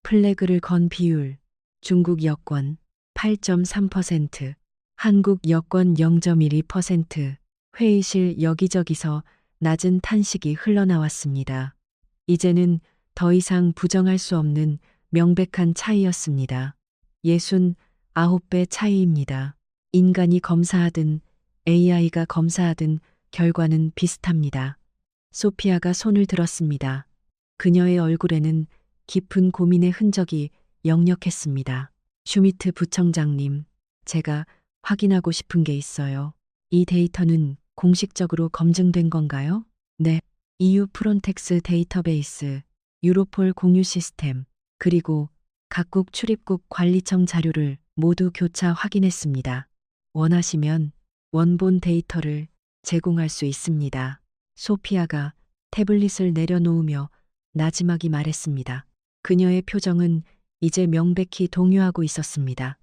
플래그를 건 비율, 중국 여권 8.3%, 한국 여권 0.12%, 회의실 여기저기서 낮은 탄식이 흘러나왔습니다. 이제는 더 이상 부정할 수 없는 명백한 차이였습니다. 69배 차이입니다. 인간이 검사하든 AI가 검사하든 결과는 비슷합니다. 소피아가 손을 들었습니다. 그녀의 얼굴에는 깊은 고민의 흔적이 역력했습니다. 슈미트 부청장님, 제가 확인하고 싶은 게 있어요. 이 데이터는 공식적으로 검증된 건가요? 네. EU 프론텍스 데이터베이스, 유로폴 공유 시스템, 그리고 각국 출입국 관리청 자료를 모두 교차 확인했습니다. 원하시면 원본 데이터를 제공할 수 있습니다. 소피아가 태블릿을 내려놓으며 나지막이 말했습니다. 그녀의 표정은 이제 명백히 동요하고 있었습니다.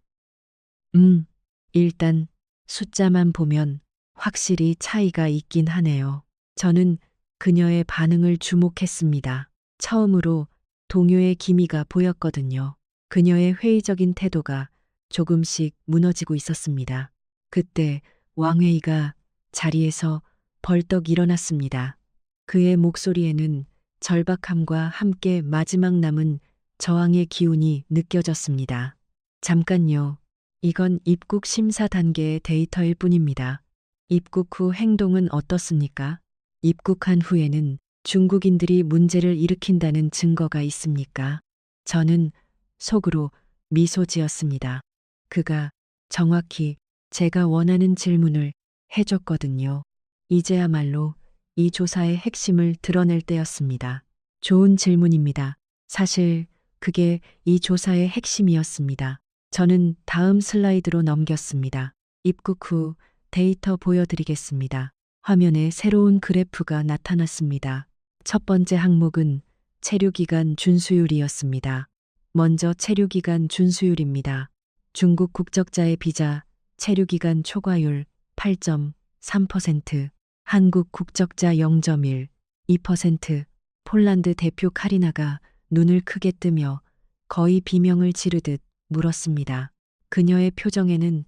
일단 숫자만 보면 확실히 차이가 있긴 하네요. 저는 그녀의 반응을 주목했습니다. 처음으로 동요의 기미가 보였거든요. 그녀의 회의적인 태도가 조금씩 무너지고 있었습니다. 그때 왕회의가 자리에서 벌떡 일어났습니다. 그의 목소리에는 절박함과 함께 마지막 남은 저항의 기운이 느껴졌습니다. 잠깐요. 이건 입국 심사 단계의 데이터일 뿐입니다. 입국 후 행동은 어떻습니까? 입국한 후에는 중국인들이 문제를 일으킨다는 증거가 있습니까? 저는 속으로 미소 지었습니다. 그가 정확히 제가 원하는 질문을 해줬거든요. 이제야말로 이 조사의 핵심을 드러낼 때였습니다. 좋은 질문입니다. 사실 그게 이 조사의 핵심이었습니다. 저는 다음 슬라이드로 넘겼습니다. 입국 후 데이터 보여드리겠습니다. 화면에 새로운 그래프가 나타났습니다. 첫 번째 항목은 체류기간 준수율이었습니다. 먼저 체류기간 준수율입니다. 중국 국적자의 비자 체류기간 초과율 8.3%, 한국 국적자 0.1, 2%, 폴란드 대표 카리나가 눈을 크게 뜨며 거의 비명을 지르듯 물었습니다. 그녀의 표정에는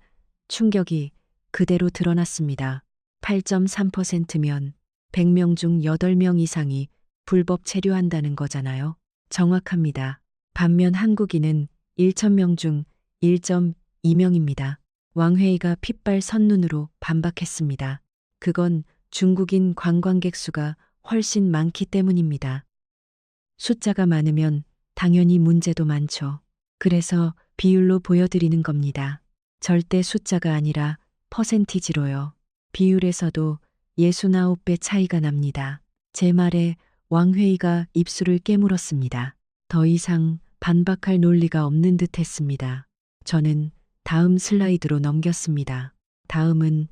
충격이 그대로 드러났습니다. 8.3%면 100명 중 8명 이상이 불법 체류한다는 거잖아요. 정확합니다. 반면 한국인은 1,000명 중 1.2명입니다. 왕회의가 핏발 선눈으로 반박했습니다. 그건 중국인 관광객 수가 훨씬 많기 때문입니다. 숫자가 많으면 당연히 문제도 많죠. 그래서 비율로 보여드리는 겁니다. 절대 숫자가 아니라 퍼센티지로요. 비율에서도 69배 차이가 납니다. 제 말에 왕회의가 입술을 깨물었습니다. 더 이상 반박할 논리가 없는 듯 했습니다. 저는 다음 슬라이드로 넘겼습니다. 다음은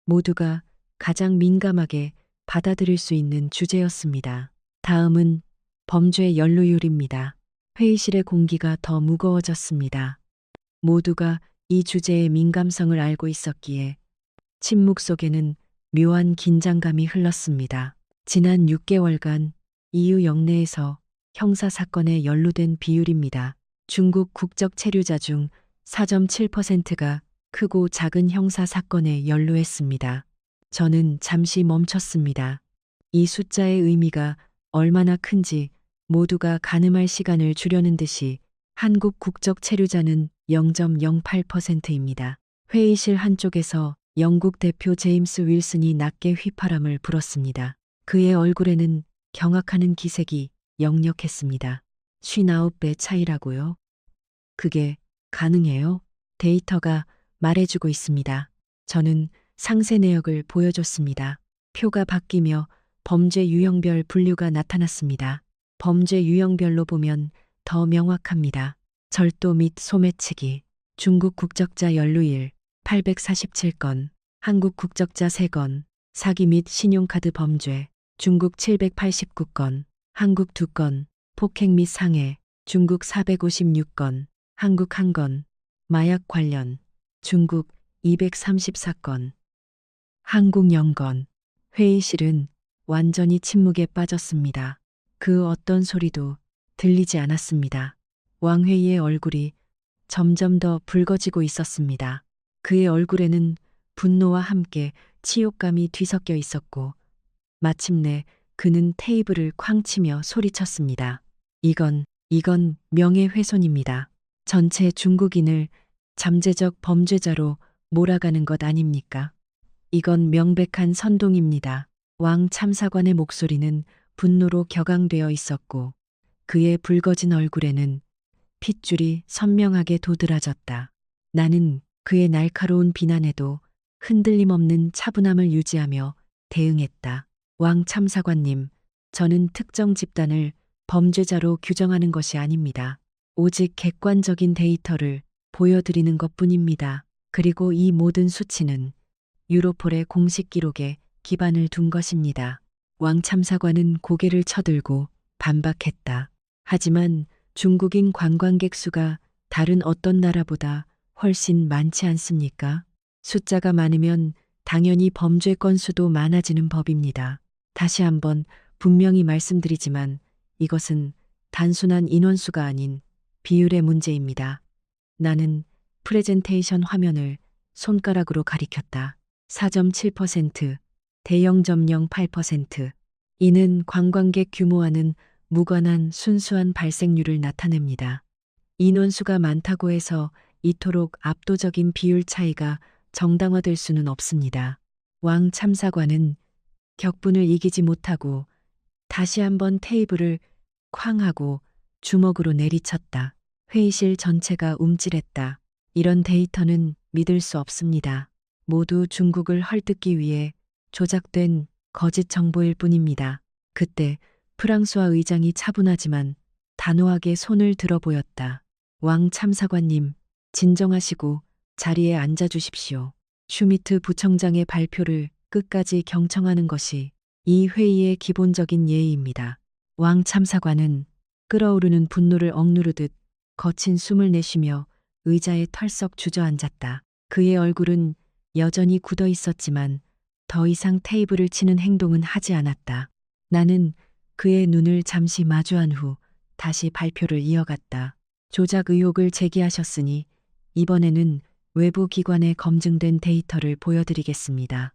모두가 가장 민감하게 받아들일 수 있는 주제였습니다. 다음은 범죄 연루율입니다. 회의실의 공기가 더 무거워졌습니다. 모두가 이 주제의 민감성을 알고 있었기에 침묵 속에는 묘한 긴장감이 흘렀습니다. 지난 6개월간 EU 영내에서 형사사건에 연루된 비율입니다. 중국 국적 체류자 중 4.7%가 크고 작은 형사사건에 연루했습니다. 저는 잠시 멈췄습니다. 이 숫자의 의미가 얼마나 큰지 모두가 가늠할 시간을 주려는 듯이 한국 국적 체류자는 0.08%입니다. 회의실 한쪽에서 영국 대표 제임스 윌슨이 낮게 휘파람을 불었습니다. 그의 얼굴에는 경악하는 기색이 역력했습니다. 59배 차이라고요? 그게 가능해요? 데이터가 말해주고 있습니다. 저는 상세 내역을 보여줬습니다. 표가 바뀌며 범죄 유형별 분류가 나타났습니다. 범죄 유형별로 보면 더 명확합니다. 절도 및 소매치기, 중국 국적자 연루일 847건, 한국 국적자 3건, 사기 및 신용카드 범죄, 중국 789건, 한국 2건, 폭행 및 상해, 중국 456건, 한국 1건, 마약 관련, 중국 234건, 한국 0건. 회의실은 완전히 침묵에 빠졌습니다. 그 어떤 소리도 들리지 않았습니다. 왕회의의 얼굴이 점점 더 붉어지고 있었습니다. 그의 얼굴에는 분노와 함께 치욕감이 뒤섞여 있었고 마침내 그는 테이블을 쾅 치며 소리쳤습니다. 이건 명예훼손입니다. 전체 중국인을 잠재적 범죄자로 몰아가는 것 아닙니까? 이건 명백한 선동입니다. 왕 참사관의 목소리는 분노로 격앙되어 있었고 그의 붉어진 얼굴에는 핏줄이 선명하게 도드라졌다. 나는 그의 날카로운 비난에도 흔들림 없는 차분함을 유지하며 대응했다. 왕 참사관님, 저는 특정 집단을 범죄자로 규정하는 것이 아닙니다. 오직 객관적인 데이터를 보여드리는 것뿐입니다. 그리고 이 모든 수치는 유로폴의 공식 기록에 기반을 둔 것입니다. 왕 참사관은 고개를 쳐들고 반박했다. 하지만 중국인 관광객 수가 다른 어떤 나라보다 훨씬 많지 않습니까? 숫자가 많으면 당연히 범죄 건수도 많아지는 법입니다. 다시 한번 분명히 말씀드리지만 이것은 단순한 인원수가 아닌 비율의 문제입니다. 나는 프레젠테이션 화면을 손가락으로 가리켰다. 4.7%, 대0.08%. 이는 관광객 규모와는 무관한 순수한 발생률을 나타냅니다. 인원수가 많다고 해서 이토록 압도적인 비율 차이가 정당화될 수는 없습니다. 왕 참사관은 격분을 이기지 못하고 다시 한번 테이블을 쾅 하고 주먹으로 내리쳤다. 회의실 전체가 움찔했다. 이런 데이터는 믿을 수 없습니다. 모두 중국을 헐뜯기 위해 조작된 거짓 정보일 뿐입니다. 그때 프랑스와 의장이 차분하지만 단호하게 손을 들어 보였다. 왕 참사관님, 진정하시고 자리에 앉아 주십시오. 슈미트 부청장의 발표를 끝까지 경청하는 것이 이 회의의 기본적인 예의입니다. 왕 참사관은 끓어오르는 분노를 억누르듯 거친 숨을 내쉬며 의자에 털썩 주저앉았다. 그의 얼굴은 여전히 굳어 있었지만 더 이상 테이블을 치는 행동은 하지 않았다. 나는 그의 눈을 잠시 마주한 후 다시 발표를 이어갔다. 조작 의혹을 제기하셨으니 이번에는 외부 기관에 검증된 데이터를 보여드리겠습니다.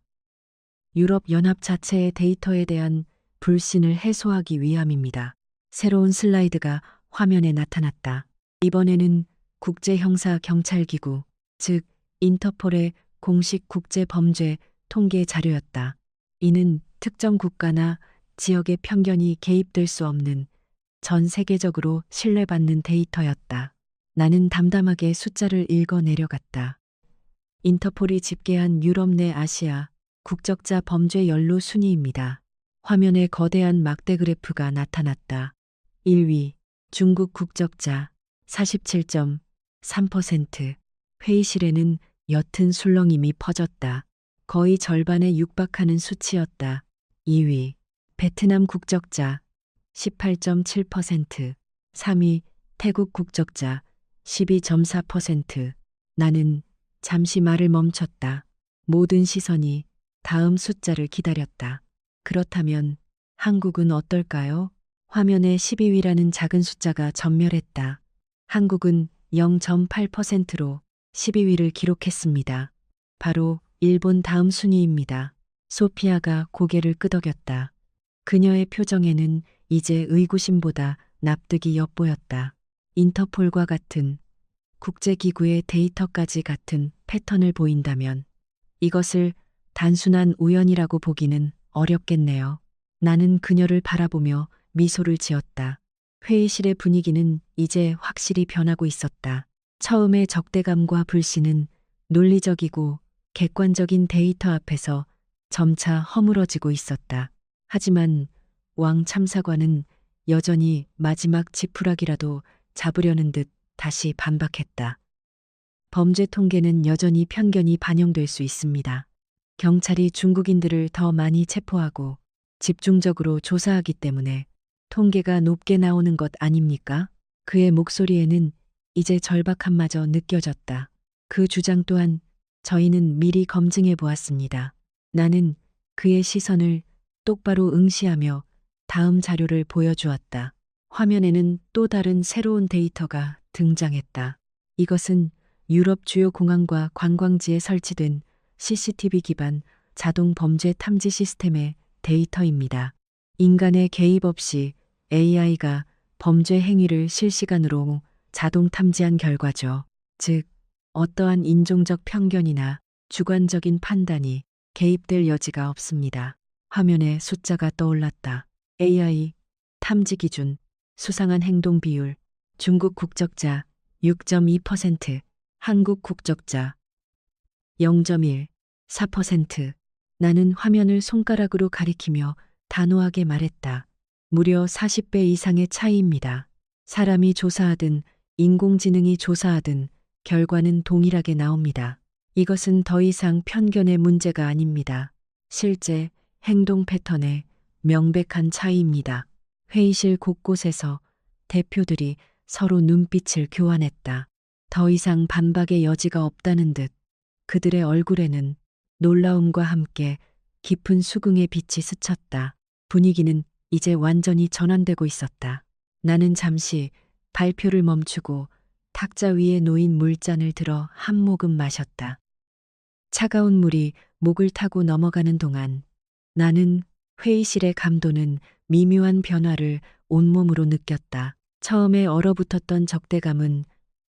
유럽연합 자체의 데이터에 대한 불신을 해소하기 위함입니다. 새로운 슬라이드가 화면에 나타났다. 이번에는 국제형사경찰기구, 즉 인터폴의 공식 국제 범죄 통계 자료였다. 이는 특정 국가나 지역의 편견이 개입될 수 없는 전 세계적으로 신뢰받는 데이터였다. 나는 담담하게 숫자를 읽어 내려갔다. 인터폴이 집계한 유럽 내 아시아 국적자 범죄 연로 순위입니다. 화면에 거대한 막대 그래프가 나타났다. 1위 중국 국적자 47.3%. 회의실에는 옅은 술렁임이 퍼졌다. 거의 절반에 육박하는 수치였다. 2위 베트남 국적자 18.7%. 3위 태국 국적자 12.4%. 나는 잠시 말을 멈췄다. 모든 시선이 다음 숫자를 기다렸다. 그렇다면 한국은 어떨까요? 화면에 12위라는 작은 숫자가 전멸했다. 한국은 0.8%로 12위를 기록했습니다. 바로 일본 다음 순위입니다. 소피아가 고개를 끄덕였다. 그녀의 표정에는 이제 의구심보다 납득이 엿보였다. 인터폴과 같은 국제기구의 데이터까지 같은 패턴을 보인다면 이것을 단순한 우연이라고 보기는 어렵겠네요. 나는 그녀를 바라보며 미소를 지었다. 회의실의 분위기는 이제 확실히 변하고 있었다. 처음의 적대감과 불신은 논리적이고 객관적인 데이터 앞에서 점차 허물어지고 있었다. 하지만 왕 참사관은 여전히 마지막 지푸라기라도 잡으려는 듯 다시 반박했다. 범죄 통계는 여전히 편견이 반영될 수 있습니다. 경찰이 중국인들을 더 많이 체포하고 집중적으로 조사하기 때문에 통계가 높게 나오는 것 아닙니까? 그의 목소리에는 이제 절박함마저 느껴졌다. 그 주장 또한 저희는 미리 검증해 보았습니다. 나는 그의 시선을 똑바로 응시하며 다음 자료를 보여주었다. 화면에는 또 다른 새로운 데이터가 등장했다. 이것은 유럽 주요 공항과 관광지에 설치된 CCTV 기반 자동 범죄 탐지 시스템의 데이터입니다. 인간의 개입 없이 AI가 범죄 행위를 실시간으로 자동 탐지한 결과죠. 즉, 어떠한 인종적 편견이나 주관적인 판단이 개입될 여지가 없습니다. 화면에 숫자가 떠올랐다. AI 탐지 기준, 수상한 행동 비율, 중국 국적자 6.2%, 한국 국적자 0.1, 4%. 나는 화면을 손가락으로 가리키며 단호하게 말했다. 무려 40배 이상의 차이입니다. 사람이 조사하든 인공지능이 조사하든 결과는 동일하게 나옵니다. 이것은 더 이상 편견의 문제가 아닙니다. 실제 행동 패턴의 명백한 차이입니다. 회의실 곳곳에서 대표들이 서로 눈빛을 교환했다. 더 이상 반박의 여지가 없다는 듯 그들의 얼굴에는 놀라움과 함께 깊은 수긍의 빛이 스쳤다. 분위기는 이제 완전히 전환되고 있었다. 나는 잠시 발표를 멈추고 탁자 위에 놓인 물잔을 들어 한 모금 마셨다. 차가운 물이 목을 타고 넘어가는 동안 나는 회의실의 감도는 미묘한 변화를 온몸으로 느꼈다. 처음에 얼어붙었던 적대감은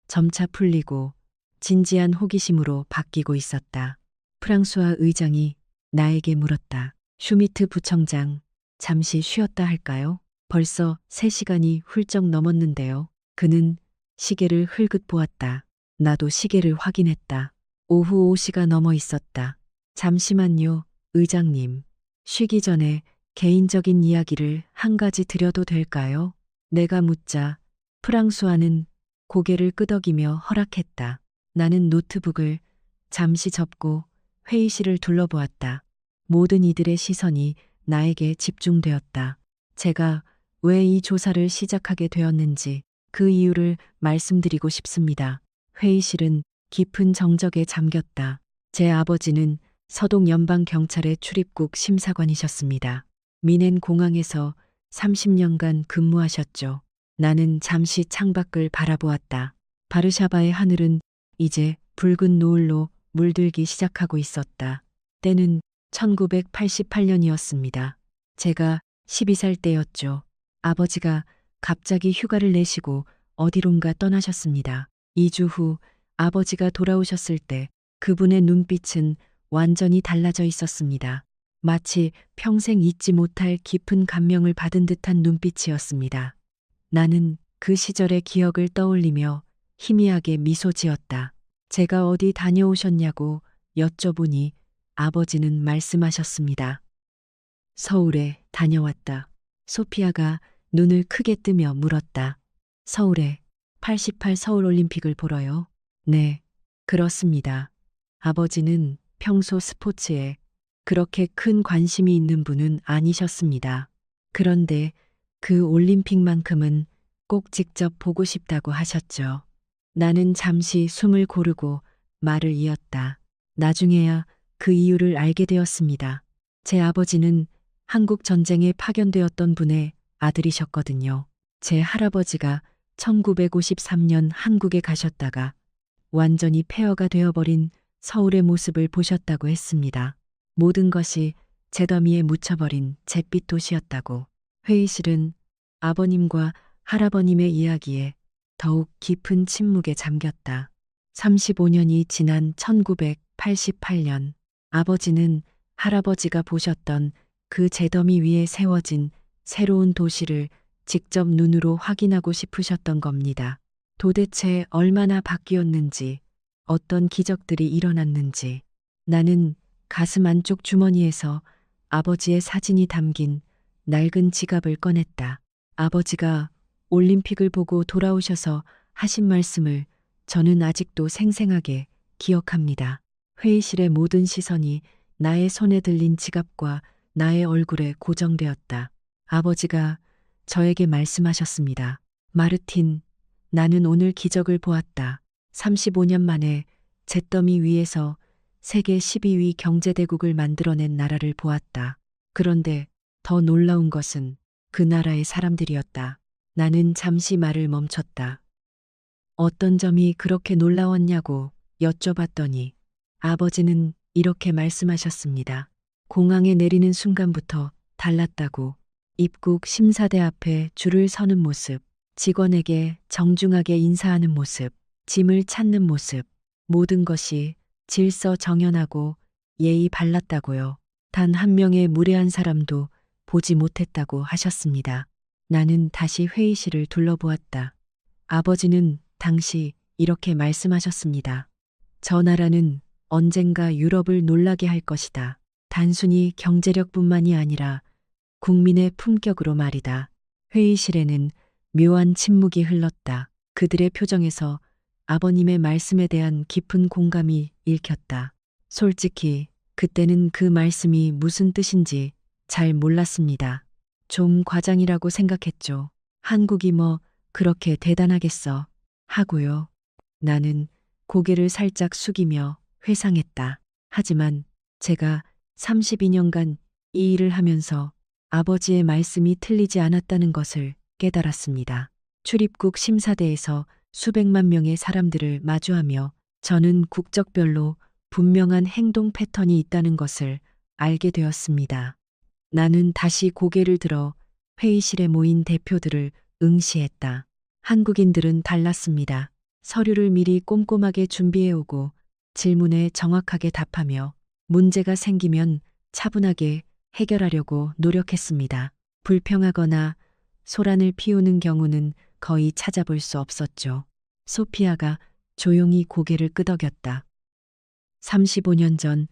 점차 풀리고 진지한 호기심으로 바뀌고 있었다. 프랑스와 의장이 나에게 물었다. 슈미트 부청장, 잠시 쉬었다 할까요? 벌써 3시간이 훌쩍 넘었는데요. 그는 시계를 흘끗 보았다. 나도 시계를 확인했다. 오후 5시가 넘어 있었다. 잠시만요, 의장님. 쉬기 전에 개인적인 이야기를 한 가지 드려도 될까요? 내가 묻자 프랑수아는 고개를 끄덕이며 허락했다. 나는 노트북을 잠시 접고 회의실을 둘러보았다. 모든 이들의 시선이 나에게 집중되었다. 제가 왜 이 조사를 시작하게 되었는지 그 이유를 말씀드리고 싶습니다. 회의실은 깊은 정적에 잠겼다. 제 아버지는 서동 연방경찰의 출입국 심사관이셨습니다. 미넨 공항에서 30년간 근무하셨죠. 나는 잠시 창밖을 바라보았다. 바르샤바의 하늘은 이제 붉은 노을로 물들기 시작하고 있었다. 때는 1988년이었습니다. 제가 12살 때였죠. 아버지가 갑자기 휴가를 내시고 어디론가 떠나셨습니다. 2주 후 아버지가 돌아오셨을 때 그분의 눈빛은 완전히 달라져 있었습니다. 마치 평생 잊지 못할 깊은 감명을 받은 듯한 눈빛이었습니다. 나는 그 시절의 기억을 떠올리며 희미하게 미소 지었다. 제가 어디 다녀오셨냐고 여쭤보니 아버지는 말씀하셨습니다. 서울에 다녀왔다. 소피아가 눈을 크게 뜨며 물었다. 서울에 88 서울올림픽을 보러요? 네, 그렇습니다. 아버지는 평소 스포츠에 그렇게 큰 관심이 있는 분은 아니셨습니다. 그런데 그 올림픽만큼은 꼭 직접 보고 싶다고 하셨죠. 나는 잠시 숨을 고르고 말을 이었다. 나중에야 그 이유를 알게 되었습니다. 제 아버지는 한국 전쟁에 파견되었던 분의 아들이셨거든요. 제 할아버지가 1953년 한국에 가셨다가 완전히 폐허가 되어버린 서울의 모습을 보셨다고 했습니다. 모든 것이 잿더미에 묻혀버린 잿빛 도시였다고. 회의실은 아버님과 할아버님의 이야기에 더욱 깊은 침묵에 잠겼다. 35년이 지난 1988년 아버지는 할아버지가 보셨던 그 잿더미 위에 세워진 새로운 도시를 직접 눈으로 확인하고 싶으셨던 겁니다. 도대체 얼마나 바뀌었는지, 어떤 기적들이 일어났는지. 나는 가슴 안쪽 주머니에서 아버지의 사진이 담긴 낡은 지갑을 꺼냈다. 아버지가 올림픽을 보고 돌아오셔서 하신 말씀을 저는 아직도 생생하게 기억합니다. 회의실의 모든 시선이 나의 손에 들린 지갑과 나의 얼굴에 고정되었다. 아버지가 저에게 말씀하셨습니다. 마르틴, 나는 오늘 기적을 보았다. 35년 만에 잿더미 위에서 세계 12위 경제대국을 만들어낸 나라를 보았다. 그런데 더 놀라운 것은 그 나라의 사람들이었다. 나는 잠시 말을 멈췄다. 어떤 점이 그렇게 놀라웠냐고 여쭤봤더니 아버지는 이렇게 말씀하셨습니다. 공항에 내리는 순간부터 달랐다고. 입국 심사대 앞에 줄을 서는 모습, 직원에게 정중하게 인사하는 모습, 짐을 찾는 모습, 모든 것이 질서정연하고 예의 발랐다고요. 단 한 명의 무례한 사람도 보지 못했다고 하셨습니다. 나는 다시 회의실을 둘러보았다. 아버지는 당시 이렇게 말씀하셨습니다. 저 나라는 언젠가 유럽을 놀라게 할 것이다. 단순히 경제력뿐만이 아니라 국민의 품격으로 말이다. 회의실에는 묘한 침묵이 흘렀다. 그들의 표정에서 아버님의 말씀에 대한 깊은 공감이 읽혔다. 솔직히 그때는 그 말씀이 무슨 뜻인지 잘 몰랐습니다. 좀 과장이라고 생각했죠. 한국이 뭐 그렇게 대단하겠어 하고요. 나는 고개를 살짝 숙이며 회상했다. 하지만 제가 32년간 이 일을 하면서 아버지의 말씀이 틀리지 않았다는 것을 깨달았습니다. 출입국 심사대에서 수백만 명의 사람들을 마주하며 저는 국적별로 분명한 행동 패턴이 있다는 것을 알게 되었습니다. 나는 다시 고개를 들어 회의실에 모인 대표들을 응시했다. 한국인들은 달랐습니다. 서류를 미리 꼼꼼하게 준비해오고 질문에 정확하게 답하며 문제가 생기면 차분하게 해결하려고 노력했습니다. 불평하거나 소란을 피우는 경우는 거의 찾아볼 수 없었죠. 소피아가 조용히 고개를 끄덕였다. 35년 전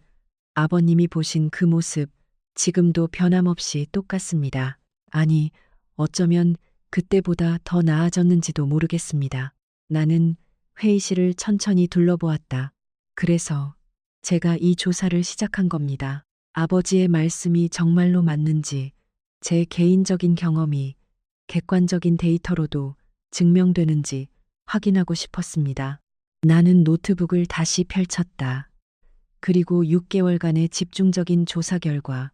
아버님이 보신 그 모습, 지금도 변함없이 똑같습니다. 아니, 어쩌면 그때보다 더 나아졌는지도 모르겠습니다. 나는 회의실을 천천히 둘러보았다. 그래서 제가 이 조사를 시작한 겁니다. 아버지의 말씀이 정말로 맞는지, 제 개인적인 경험이 객관적인 데이터로도 증명되는지 확인하고 싶었습니다. 나는 노트북을 다시 펼쳤다. 그리고 6개월간의 집중적인 조사 결과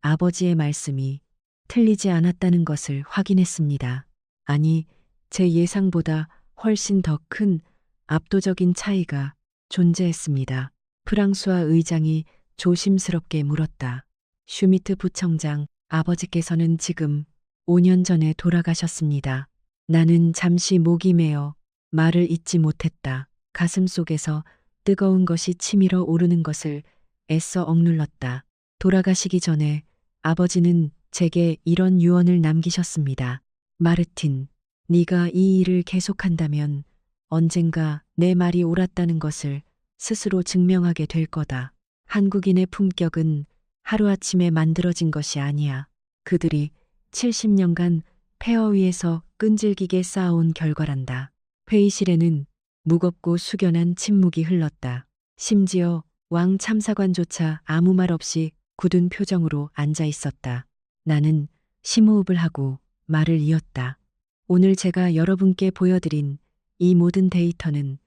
아버지의 말씀이 틀리지 않았다는 것을 확인했습니다. 아니, 제 예상보다 훨씬 더 큰 압도적인 차이가 존재했습니다. 프랑스와 의장이 조심스럽게 물었다. 슈미트 부청장, 아버지께서는 지금 5년 전에 돌아가셨습니다. 나는 잠시 목이 메어 말을 잇지 못했다. 가슴 속에서 뜨거운 것이 치밀어 오르는 것을 애써 억눌렀다. 돌아가시기 전에 아버지는 제게 이런 유언을 남기셨습니다. 마르틴, 네가 이 일을 계속한다면 언젠가 내 말이 옳았다는 것을 스스로 증명하게 될 거다. 한국인의 품격은 하루아침에 만들어진 것이 아니야. 그들이 70년간 폐허 위에서 끈질기게 쌓아온 결과란다. 회의실에는 무겁고 숙연한 침묵이 흘렀다. 심지어 왕 참사관조차 아무 말 없이 굳은 표정으로 앉아 있었다. 나는 심호흡을 하고 말을 이었다. 오늘 제가 여러분께 보여드린 이 모든 데이터는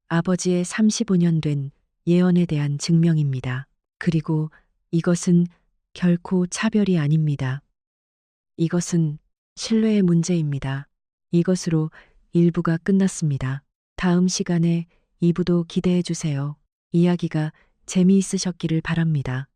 아버지의 35년 된 예언에 대한 증명입니다. 그리고 이것은 결코 차별이 아닙니다. 이것은 신뢰의 문제입니다. 이것으로 1부가 끝났습니다. 다음 시간에 2부도 기대해 주세요. 이야기가 재미있으셨기를 바랍니다.